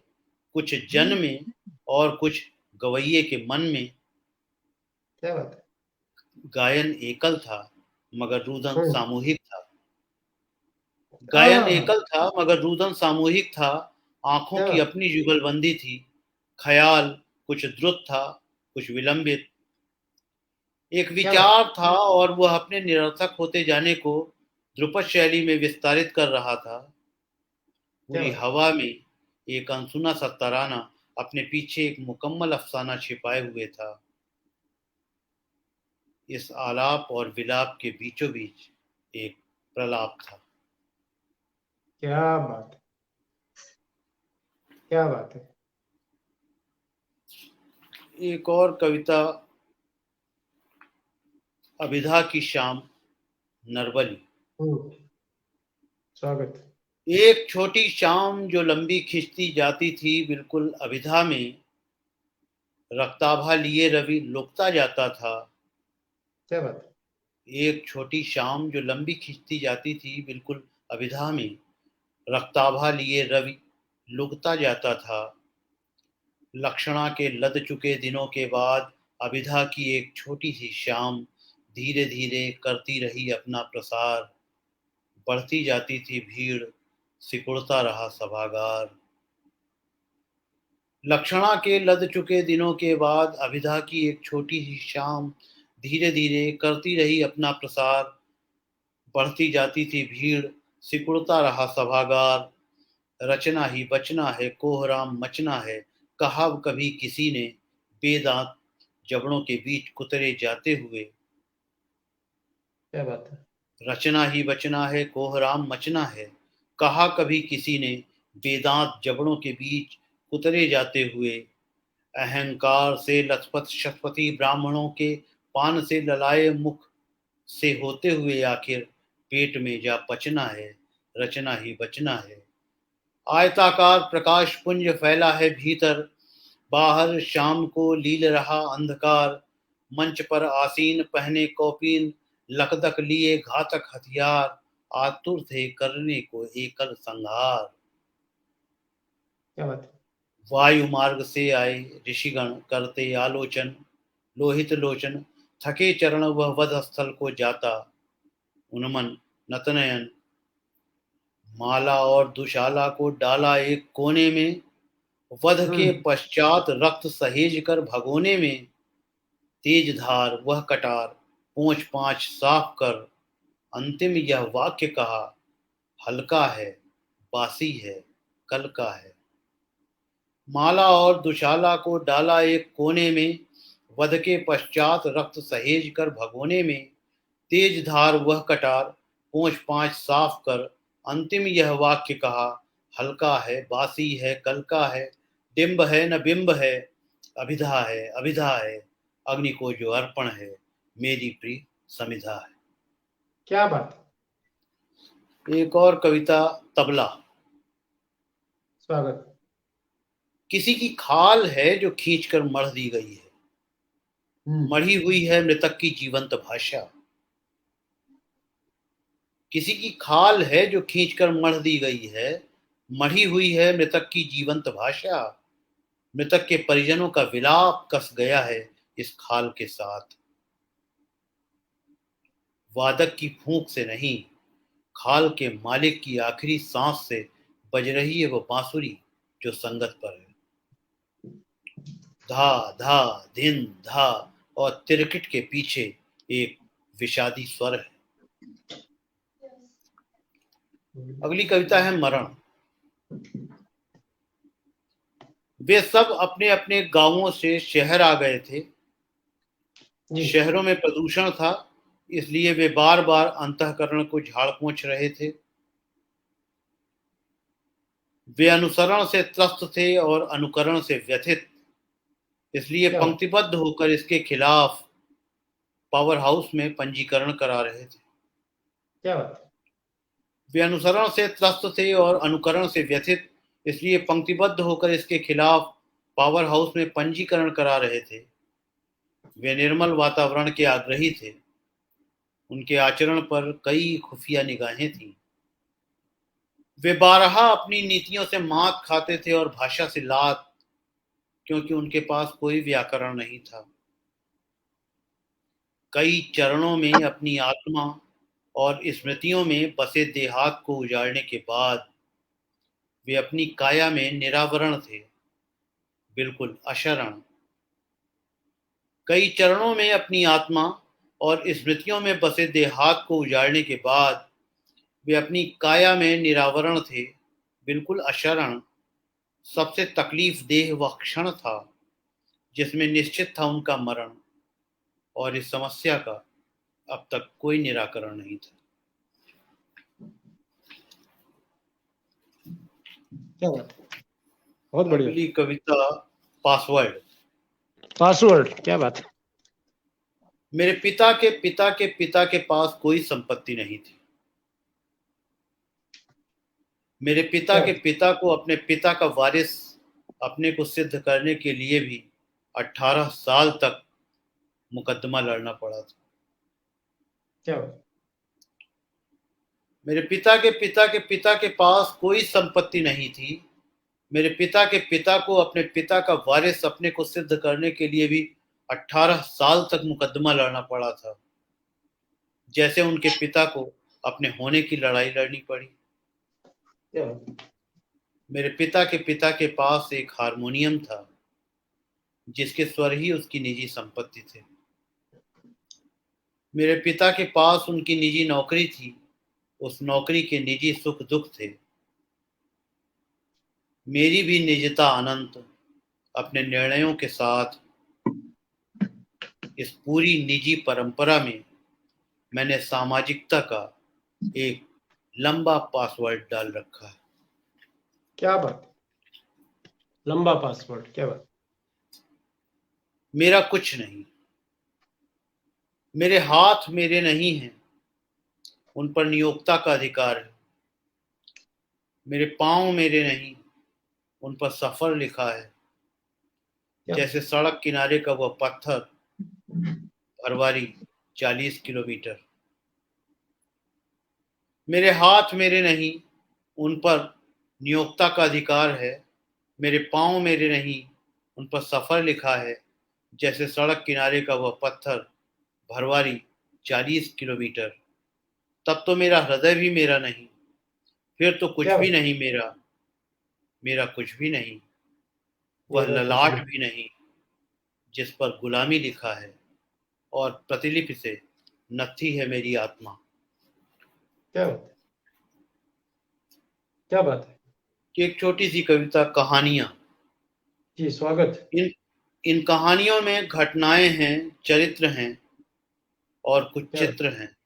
कुछ जन में और कुछ गवैये के मन में। क्या बात है। गायन एकल था मगर रुदन हम्म। सामूहिक था। गायन हाँ। एकल था मगर रुदन सामूहिक था। आंखों क्या की बात। अपनी जुगलबंदी थी। ख्याल कुछ द्रुत था, कुछ विलंबित। एक क्या बात। विचार था और वह अपने निरर्थक होते जाने को ध्रुपद शैली में विस्तारित कर रहा था। क्या पूरी बात। हवा में एक अनसुना सा तराना अपने पीछे एक मुकम्मल अफसाना छिपाए हुए था। इस आलाप और विलाप के बीचों बीच एक प्रलाप था। क्या बात है। क्या बात है। एक और कविता, अभिधा की शाम, नरवली। हम्म। स्वागत। एक छोटी शाम जो लंबी खिंचती जाती थी, बिल्कुल अभिधा में रक्ताभा लिए रवि लुकता जाता था। क्या बात है। एक छोटी शाम जो लंबी खिंचती जाती थी, बिल्कुल अभिधा में रक्ताभा लिए रवि लुकता जाता था। लक्षणा के लद चुके दिनों के बाद अभिधा की एक छोटी सी शाम धीरे धीरे करती रही अपना प्रसार। बढ़ती जाती थी भीड़, सिकुड़ता रहा सभागार। लक्षणा के लद चुके दिनों के बाद अभिधा की एक छोटी सी शाम धीरे धीरे करती रही अपना प्रसार। बढ़ती जाती थी भीड़, सिकुड़ता रहा सभागार। रचना ही बचना है, कोहराम मचना है, कहा कभी किसी ने बेदांत जबड़ों के बीच कुतरे जाते हुए। क्या बात है। रचना ही बचना है, कोहराम मचना है, कहा कभी किसी ने बेदांत जबड़ों के बीच कुतरे जाते हुए। अहंकार से लथपथ शतपथी ब्राह्मणों के पान से ललाए मुख से होते हुए आखिर पेट में जा पचना है। रचना ही बचना है। आयताकार प्रकाश पुंज फैला है भीतर, बाहर शाम को लील रहा अंधकार। मंच पर आसीन पहने कौपीन, लकदक लिए घातक हथियार, आतुर थे करने को एकल संहार। क्या बात है। वायु मार्ग से आए ऋषिगण करते आलोचन, लोहित लोचन थके चरण वह वध स्थल को जाता। उन्मन नतनयन माला और दुशाला को डाला एक कोने में, वध के हम्म। पश्चात रक्त सहेज कर भगोने में। तेज धार वह कटार पोंछ पांछ साफ कर, अंतिम यह वाक्य कहा, हल्का है बासी है कल का है। माला और दुशाला को डाला एक कोने में, वध के पश्चात रक्त सहेज कर भगोने में। तेज धार वह कटार पोंछ पांछ साफ कर, अंतिम यह वाक्य कहा, हल्का है बासी है कल का है। डिंब है न बिंब है, अभिधा है अभिधा है, अग्नि को जो अर्पण है मेरी प्रिय समिधा है। क्या बात है। एक और कविता, तबला। स्वागत। किसी की खाल है जो खींच कर मढ़ दी गई है, हम्म। मढ़ी हुई है मृतक की जीवंत भाषा। किसी की खाल है जो खींच कर मढ़ दी गई है, मढ़ी हुई है मृतक की जीवंत भाषा। मृतक के परिजनों का विलाप कस गया है इस खाल के साथ। वादक की फूंक से नहीं, खाल के मालिक की आखिरी सांस से बज रही है वो बांसुरी जो संगत पर है। धा धा धिन धा और तिरकिट के पीछे एक विषादी स्वर है। अगली कविता है मरण। वे सब अपने अपने गांवों से शहर आ गए थे। जी। शहरों में प्रदूषण था, इसलिए वे बार बार अंतःकरण को झाड़ पोंछ रहे थे। वे अनुसरण से त्रस्त थे और अनुकरण से व्यथित, इसलिए क्या बात। पंक्तिबद्ध होकर इसके खिलाफ पावर हाउस में पंजीकरण करा रहे थे। क्या बात। वे अनुसरण से त्रस्त थे और अनुकरण से व्यथित, इसलिए पंक्तिबद्ध होकर इसके खिलाफ पावर हाउस में पंजीकरण करा रहे थे। वे निर्मल वातावरण के आग्रही थे। उनके आचरण पर कई खुफिया निगाहें थीं। वे बारहा अपनी नीतियों से मात खाते थे और भाषा से लात, क्योंकि उनके पास कोई व्याकरण नहीं था। कई चरणों में अपनी आत्मा और स्मृतियों में बसे देहात को उजाड़ने के बाद वे अपनी काया में निरावरण थे, बिल्कुल अशरण। कई चरणों में अपनी आत्मा और स्मृतियों में बसे देहात को उजाड़ने के बाद वे अपनी काया में निरावरण थे, बिल्कुल अशरण। सबसे तकलीफ देह वह क्षण था जिसमें निश्चित था उनका मरण, और इस समस्या का अब तक कोई निराकरण नहीं था। क्या बात। बहुत बढ़िया। अगली कविता पासवर्ड। पासवर्ड। क्या बात। मेरे पिता के पिता के पिता के पास कोई संपत्ति नहीं थी। मेरे पिता क्या के पिता को अपने पिता का वारिस अपने को सिद्ध करने के लिए भी 18 साल तक मुकदमा लड़ना पड़ा था। क्या बात। मेरे पिता के पिता के पिता के पास कोई संपत्ति नहीं थी। मेरे पिता के पिता को अपने पिता का वारिस अपने को सिद्ध करने के लिए भी 18 साल तक मुकदमा लड़ना पड़ा था, जैसे उनके पिता को अपने होने की लड़ाई लड़नी पड़ी। क्या बात। मेरे पिता के पास एक हारमोनियम था जिसके स्वर ही उसकी निजी संपत्ति थे। मेरे पिता के पास उनकी निजी नौकरी थी, उस नौकरी के निजी सुख दुख थे। मेरी भी निजता अनंत अपने निर्णयों के साथ। इस पूरी निजी परंपरा में मैंने सामाजिकता का एक लंबा पासवर्ड डाल रखा है। क्या बात। लंबा पासवर्ड। क्या बात। मेरा कुछ नहीं, मेरे हाथ मेरे नहीं हैं, उन पर नियोक्ता का अधिकार है। मेरे पांव मेरे नहीं, उन पर सफर लिखा है। क्या जैसे सड़क किनारे का वह पत्थर, भरवारी 40 किलोमीटर। मेरे हाथ मेरे नहीं, उन पर नियोक्ता का अधिकार है। मेरे पांव मेरे नहीं, उन पर सफर लिखा है। जैसे सड़क किनारे का वह पत्थर, भरवारी 40 किलोमीटर। तब तो मेरा हृदय भी मेरा नहीं, फिर तो कुछ क्या भी बात। नहीं मेरा। मेरा कुछ भी नहीं, वह मेरा कुछ ललाट नहीं। भी नहीं जिस पर गुलामी लिखा है, और प्रतिलिपि से नत्थी है मेरी आत्मा। क्या बात। क्या बात है। कि एक छोटी सी कविता कहानियां। जी, स्वागत। इन इन कहानियों में घटनाएं हैं, चरित्र हैं और कुछ क्या बात। चित्र हैं।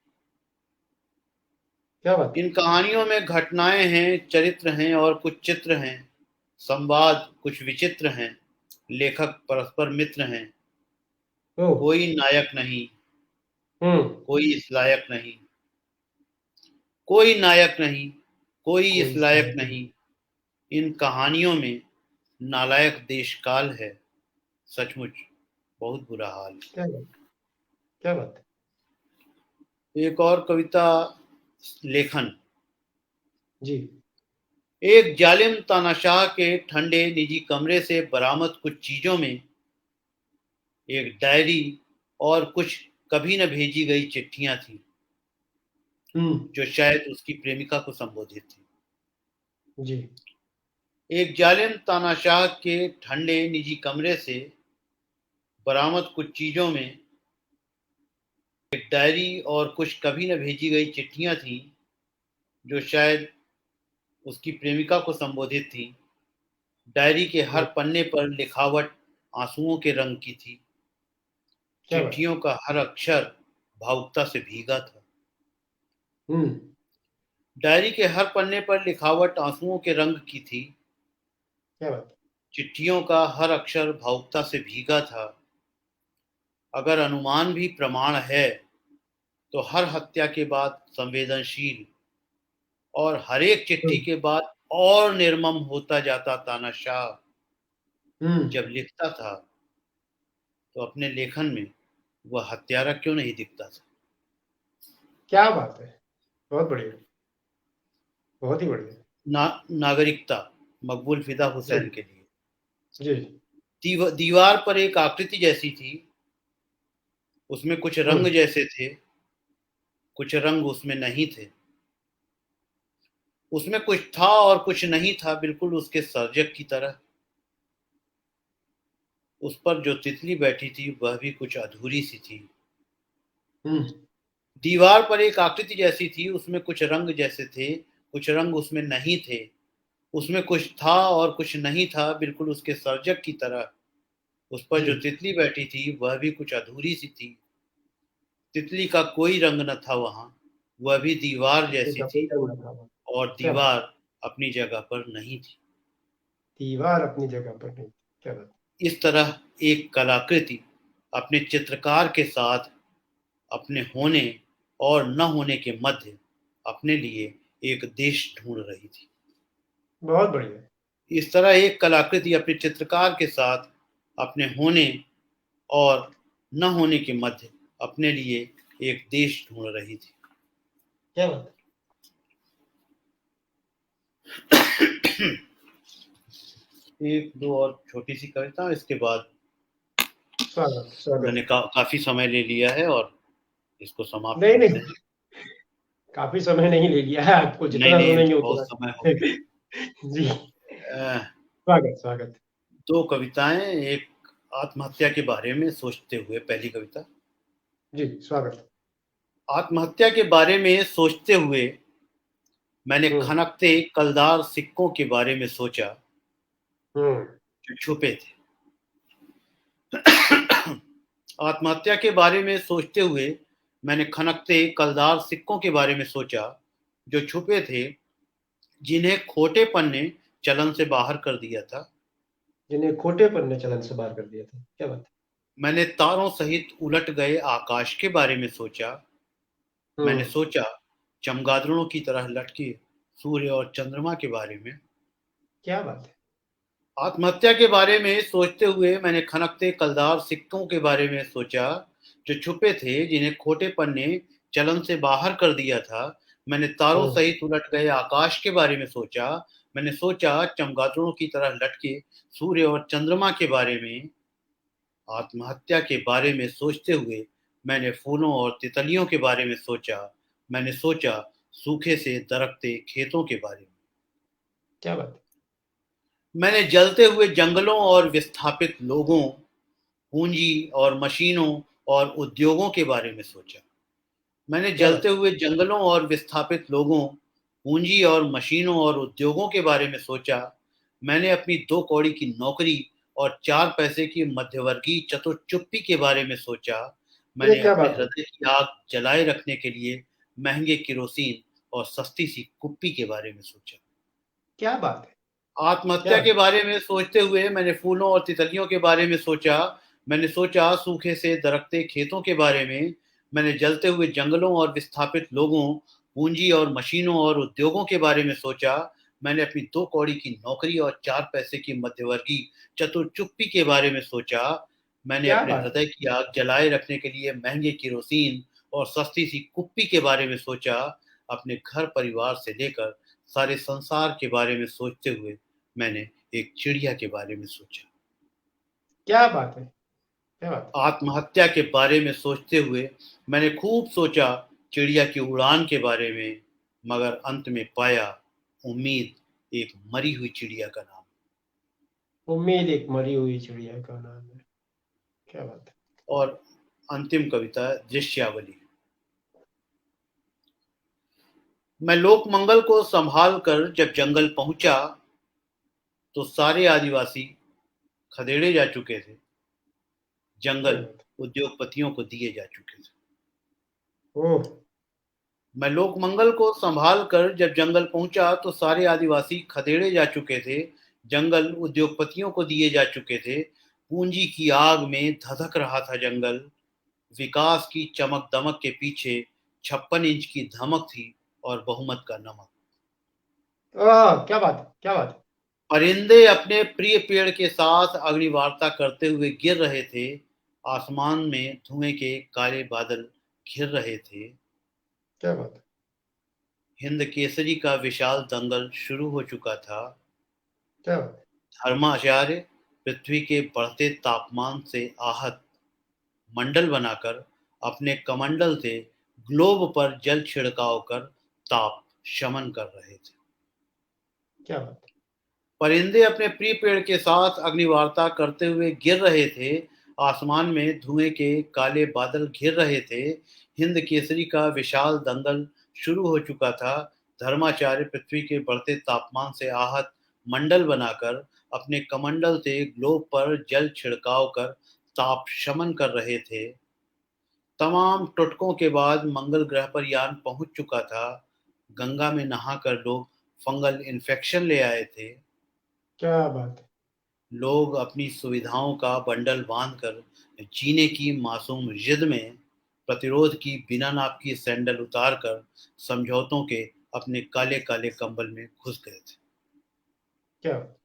क्या बात। इन कहानियों में घटनाएं हैं, चरित्र हैं और कुछ चित्र हैं। संवाद कुछ विचित्र हैं, लेखक परस्पर मित्र हैं। ओ। कोई नायक नहीं, हम्म। कोई इस लायक नहीं। कोई नायक नहीं, कोई इस कोई लायक सही। नहीं। इन कहानियों में नालायक देश काल है, सचमुच बहुत बुरा हाल है। क्या बात। क्या बात है। एक और कविता लेखन। जी। एक जालिम तानाशाह के ठंडे निजी कमरे से बरामद कुछ चीजों में एक डायरी और कुछ कभी न भेजी गई चिट्ठियां थी, जो शायद उसकी प्रेमिका को संबोधित थी। जी। एक जालिम तानाशाह के ठंडे निजी कमरे से बरामद कुछ चीजों में एक डायरी और कुछ कभी न भेजी गई चिट्ठियां थी, जो शायद उसकी प्रेमिका को संबोधित थी। डायरी के हर पन्ने पर लिखावट आंसुओं के रंग की थी। क्या बात। चिट्ठियों का हर अक्षर भावुकता से भीगा था। हम्म। डायरी के हर पन्ने पर लिखावट आंसुओं के रंग की थी। क्या बात। चिट्ठियों का हर अक्षर भावुकता से भीगा था। अगर अनुमान भी प्रमाण है, तो हर हत्या के बाद संवेदनशील और हर एक चिट्ठी हम्म। के बाद और निर्मम होता जाता तानाशाह हम्म। जब लिखता था, तो अपने लेखन में वह हत्यारा क्यों नहीं दिखता था। क्या बात है। बहुत बढ़िया। बहुत ही बढ़िया। नागरिकता मकबूल फिदा जी। हुसैन के लिए। जी। दीवार पर एक आकृति जैसी थी, उसमें कुछ रंग हम्म। जैसे थे, कुछ रंग उसमें नहीं थे। उसमें कुछ था और कुछ नहीं था, बिल्कुल उसके सर्जक की तरह। उस पर जो तितली बैठी थी वह भी कुछ अधूरी सी थी। हम्म। दीवार पर एक आकृति जैसी थी, उसमें कुछ रंग जैसे थे, कुछ रंग उसमें नहीं थे। उसमें कुछ था और कुछ नहीं था, बिल्कुल उसके सर्जक की तरह। उस पर जी। जो तितली बैठी थी वह भी कुछ अधूरी सी थी। तितली का कोई रंग न था वहां, वह भी दीवार ठीक जैसी है, कोई थी, करना था। और क्या बात। दीवार अपनी जगह पर नहीं थी। दीवार अपनी जगह पर नहीं। क्या बात। इस तरह एक कलाकृति अपने चित्रकार के साथ अपने होने और न होने के मध्य अपने लिए एक देश ढूंढ रही थी। बहुत बढ़िया। इस तरह एक कलाकृति अपने चित्रकार के साथ अपने होने और न होने के मध्य अपने लिए एक देश ढूंढ रही थी। क्या बात। एक दो और छोटी सी कविता, इसके बाद स्वागत स्वागत। मैंने काफी समय ले लिया है और इसको समाप्त नहीं करते नहीं, हैं। काफी समय नहीं ले लिया है, आपको नहीं जितना नहीं, सुनेंगे बहुत उतना। समय हो गया। जी। अह, स्वागत स्वागत। दो कविताएं, एक आत्महत्या के बारे में सोचते हुए। पहली कविता, जी स्वागत। आत्महत्या के बारे में सोचते हुए मैंने हम्म। खनकते कलदार सिक्कों के बारे में सोचा, हम्म। जो छुपे थे। आत्महत्या के बारे में सोचते हुए मैंने खनकते कलदार सिक्कों के बारे में सोचा, जो छुपे थे, जिन्हें खोटेपन ने चलन से बाहर कर दिया था। जिन्हें खोटेपन ने चलन से बाहर कर दिया था। क्या बात। मैंने तारों सहित उलट गए आकाश के बारे में सोचा। मैंने हम्म। सोचा चमगादड़ों की तरह लटके सूर्य और चंद्रमा के बारे में। क्या बात है। आत्महत्या के बारे में सोचते हुए मैंने खनकते कलदार सिक्कों के बारे में सोचा, जो छुपे थे, जिन्हें खोटेपन ने चलन से बाहर कर दिया था। मैंने तारों हम्म। सहित उलट गए आकाश के बारे में सोचा। मैंने सोचा चमगादड़ों की तरह लटके सूर्य और चंद्रमा के बारे में। आत्महत्या के बारे में सोचते हुए मैंने फूलों और तितलियों के बारे में सोचा। मैंने सोचा सूखे से दरकते खेतों के बारे में। क्या बात है। मैंने जलते हुए जंगलों और विस्थापित लोगों, पूंजी और मशीनों और उद्योगों के बारे में सोचा। मैंने क्या बात जलते हुए जंगलों और विस्थापित लोगों, पूंजी और मशीनों और उद्योगों के बारे में सोचा। मैंने अपनी 2 कौड़ी की नौकरी और 4 पैसे की मध्यवर्गीय चतुर चुप्पी के बारे में सोचा। है। ये मैंने क्या अपने बात है। हृदय की आग जलाए रखने के लिए महंगे किरोसिन और सस्ती सी कुप्पी के बारे में सोचा। क्या बात है। क्या आत्महत्या बात के बारे में सोचते हुए मैंने फूलों और तितलियों के बारे में सोचा। मैंने सोचा सूखे से दरकते खेतों के बारे में। मैंने जलते हुए जंगलों और विस्थापित लोगों, पूंजी और मशीनों और उद्योगों के बारे में सोचा। मैंने अपनी 2 कौड़ी की नौकरी और 4 पैसे की मध्यवर्गीय चतुर चुप्पी के बारे में सोचा। मैंने क्या अपने बात है। हृदय की आग जलाए रखने के लिए महंगे किरोसिन और सस्ती सी कुप्पी के बारे में सोचा। अपने घर परिवार से लेकर सारे संसार के बारे में सोचते हुए मैंने एक चिड़िया के बारे में सोचा। क्या बात है, क्या बात आत्महत्या के बारे में सोचते हुए मैंने खूब सोचा चिड़िया की उड़ान के बारे में, मगर अंत में पाया उम्मीद एक मरी हुई चिड़िया का नाम। है। उम्मीद एक मरी हुई चिड़िया का नाम है। क्या बात है। और अंतिम कविता दृश्यावली। मैं लोक मंगल को संभाल कर जब जंगल पहुंचा तो सारे आदिवासी खदेड़े जा चुके थे, क्या जंगल बात उद्योगपतियों को दिए जा चुके थे। है। ओह। मैं लोक मंगल को संभाल कर जब जंगल पहुंचा तो सारे आदिवासी खदेड़े जा चुके थे, जंगल उद्योगपतियों को दिए जा चुके थे। पूंजी की आग में धधक रहा था जंगल, विकास की चमक दमक के पीछे 56 इंच की धमक थी और बहुमत का नमक। क्या बात है, क्या बात है। परिंदे अपने प्रिय पेड़ के साथ अग्निवार्ता करते हुए गिर रहे थे, आसमान में धुएं के काले बादल घिर रहे थे। क्या बात है। हिंद केसरी का विशाल दंगल शुरू हो चुका था। क्या बात है। धर्माचार्य पृथ्वी के बढ़ते तापमान से आहत मंडल बनाकर अपने कमंडल से ग्लोब पर जल छिड़काव कर ताप शमन कर रहे थे। क्या बात है। परिंदे अपने प्रिय पेड़ के साथ अग्निवार्ता करते हुए गिर रहे थे, आसमान में धुएं के काले बादल घिर रहे थे। हिंद केसरी का विशाल दंगल शुरू हो चुका था। धर्माचार्य पृथ्वी के बढ़ते तापमान से आहत मंडल बनाकर अपने कमंडल से ग्लोब पर जल छिड़काव कर ताप शमन कर रहे थे। तमाम टुटकों के बाद मंगल ग्रह पर यान पहुंच चुका था। गंगा में नहाकर लोग फंगल इन्फेक्शन ले आए थे। क्या बात है। लोग अपनी सुविधाओं का बंडल बांधकर जीने की मासूम जिद में प्रतिरोध की बिना नाप की सैंडल उतारकर समझौतों के अपने काले काले कंबल में घुस गए थे। क्या बात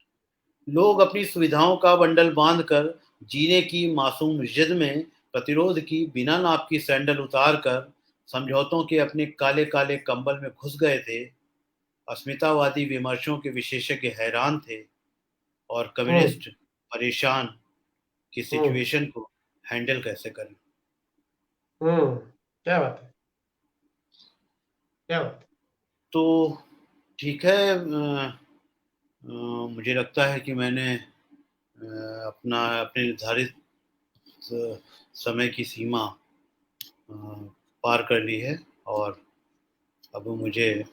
लोग अपनी सुविधाओं का बंडल बांधकर जीने की मासूम जिद में प्रतिरोध की बिना नाप की सैंडल उतारकर समझौतों के अपने काले काले कंबल में घुस गए थे। अस्मितावादी विमर्शों के विशेषज्ञ हैरान थे और हम्म। कम्युनिस्ट परेशान कि हम्म। सिचुएशन को हैंडल कैसे करें। हम्म। क्या बात है, क्या बात है। तो ठीक है, मुझे लगता है कि मैंने अपना अपने निर्धारित समय की सीमा पार कर ली है और अब मुझे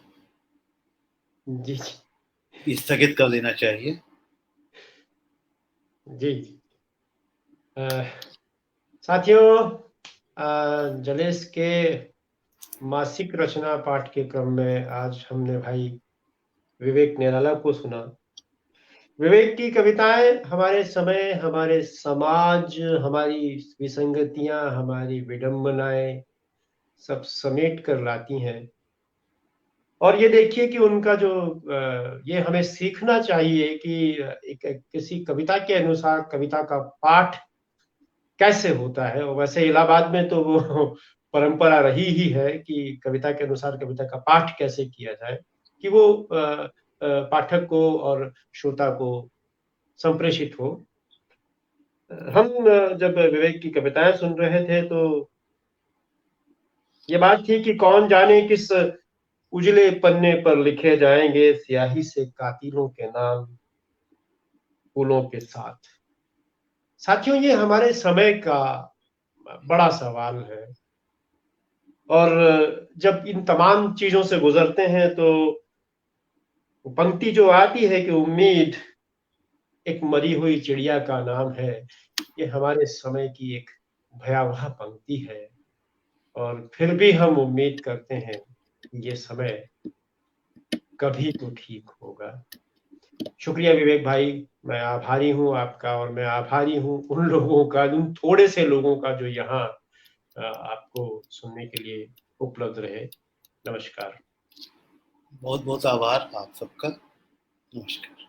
जी स्थगित कर देना चाहिए। जी जी। अह, साथियों, जलेस के मासिक रचना पाठ के क्रम में आज हमने भाई विवेक निराला को सुना। विवेक की कविताएं हमारे समय, हमारे समाज, हमारी विसंगतियां, हमारी विडंबनाएं सब समेट कर लाती हैं। और ये देखिए कि उनका जो ये हमें सीखना चाहिए कि किसी कविता के अनुसार कविता का पाठ कैसे होता है। और वैसे इलाहाबाद में तो वो परंपरा रही ही है कि कविता के अनुसार कविता का पाठ कैसे किया जाए, कि वो पाठक को और श्रोता को संप्रेषित हो। हम जब विवेक की कविताएं सुन रहे थे तो ये बात थी कि कौन जाने किस उजले पन्ने पर लिखे जाएंगे स्याही से कातिलों के नाम फूलों के साथ। साथियों, ये हमारे समय का बड़ा सवाल है। और जब इन तमाम चीजों से गुजरते हैं तो पंक्ति जो आती है कि उम्मीद एक मरी हुई चिड़िया का नाम है, ये हमारे समय की एक भयावह पंक्ति है। और फिर भी हम उम्मीद करते हैं कि ये समय कभी तो ठीक होगा। शुक्रिया विवेक भाई, मैं आभारी हूँ आपका। और मैं आभारी हूँ उन लोगों का, उन थोड़े से लोगों का जो यहाँ आपको सुनने के लिए उपलब्ध रहे। नमस्कार। बहुत बहुत आभार आप सबका। नमस्कार।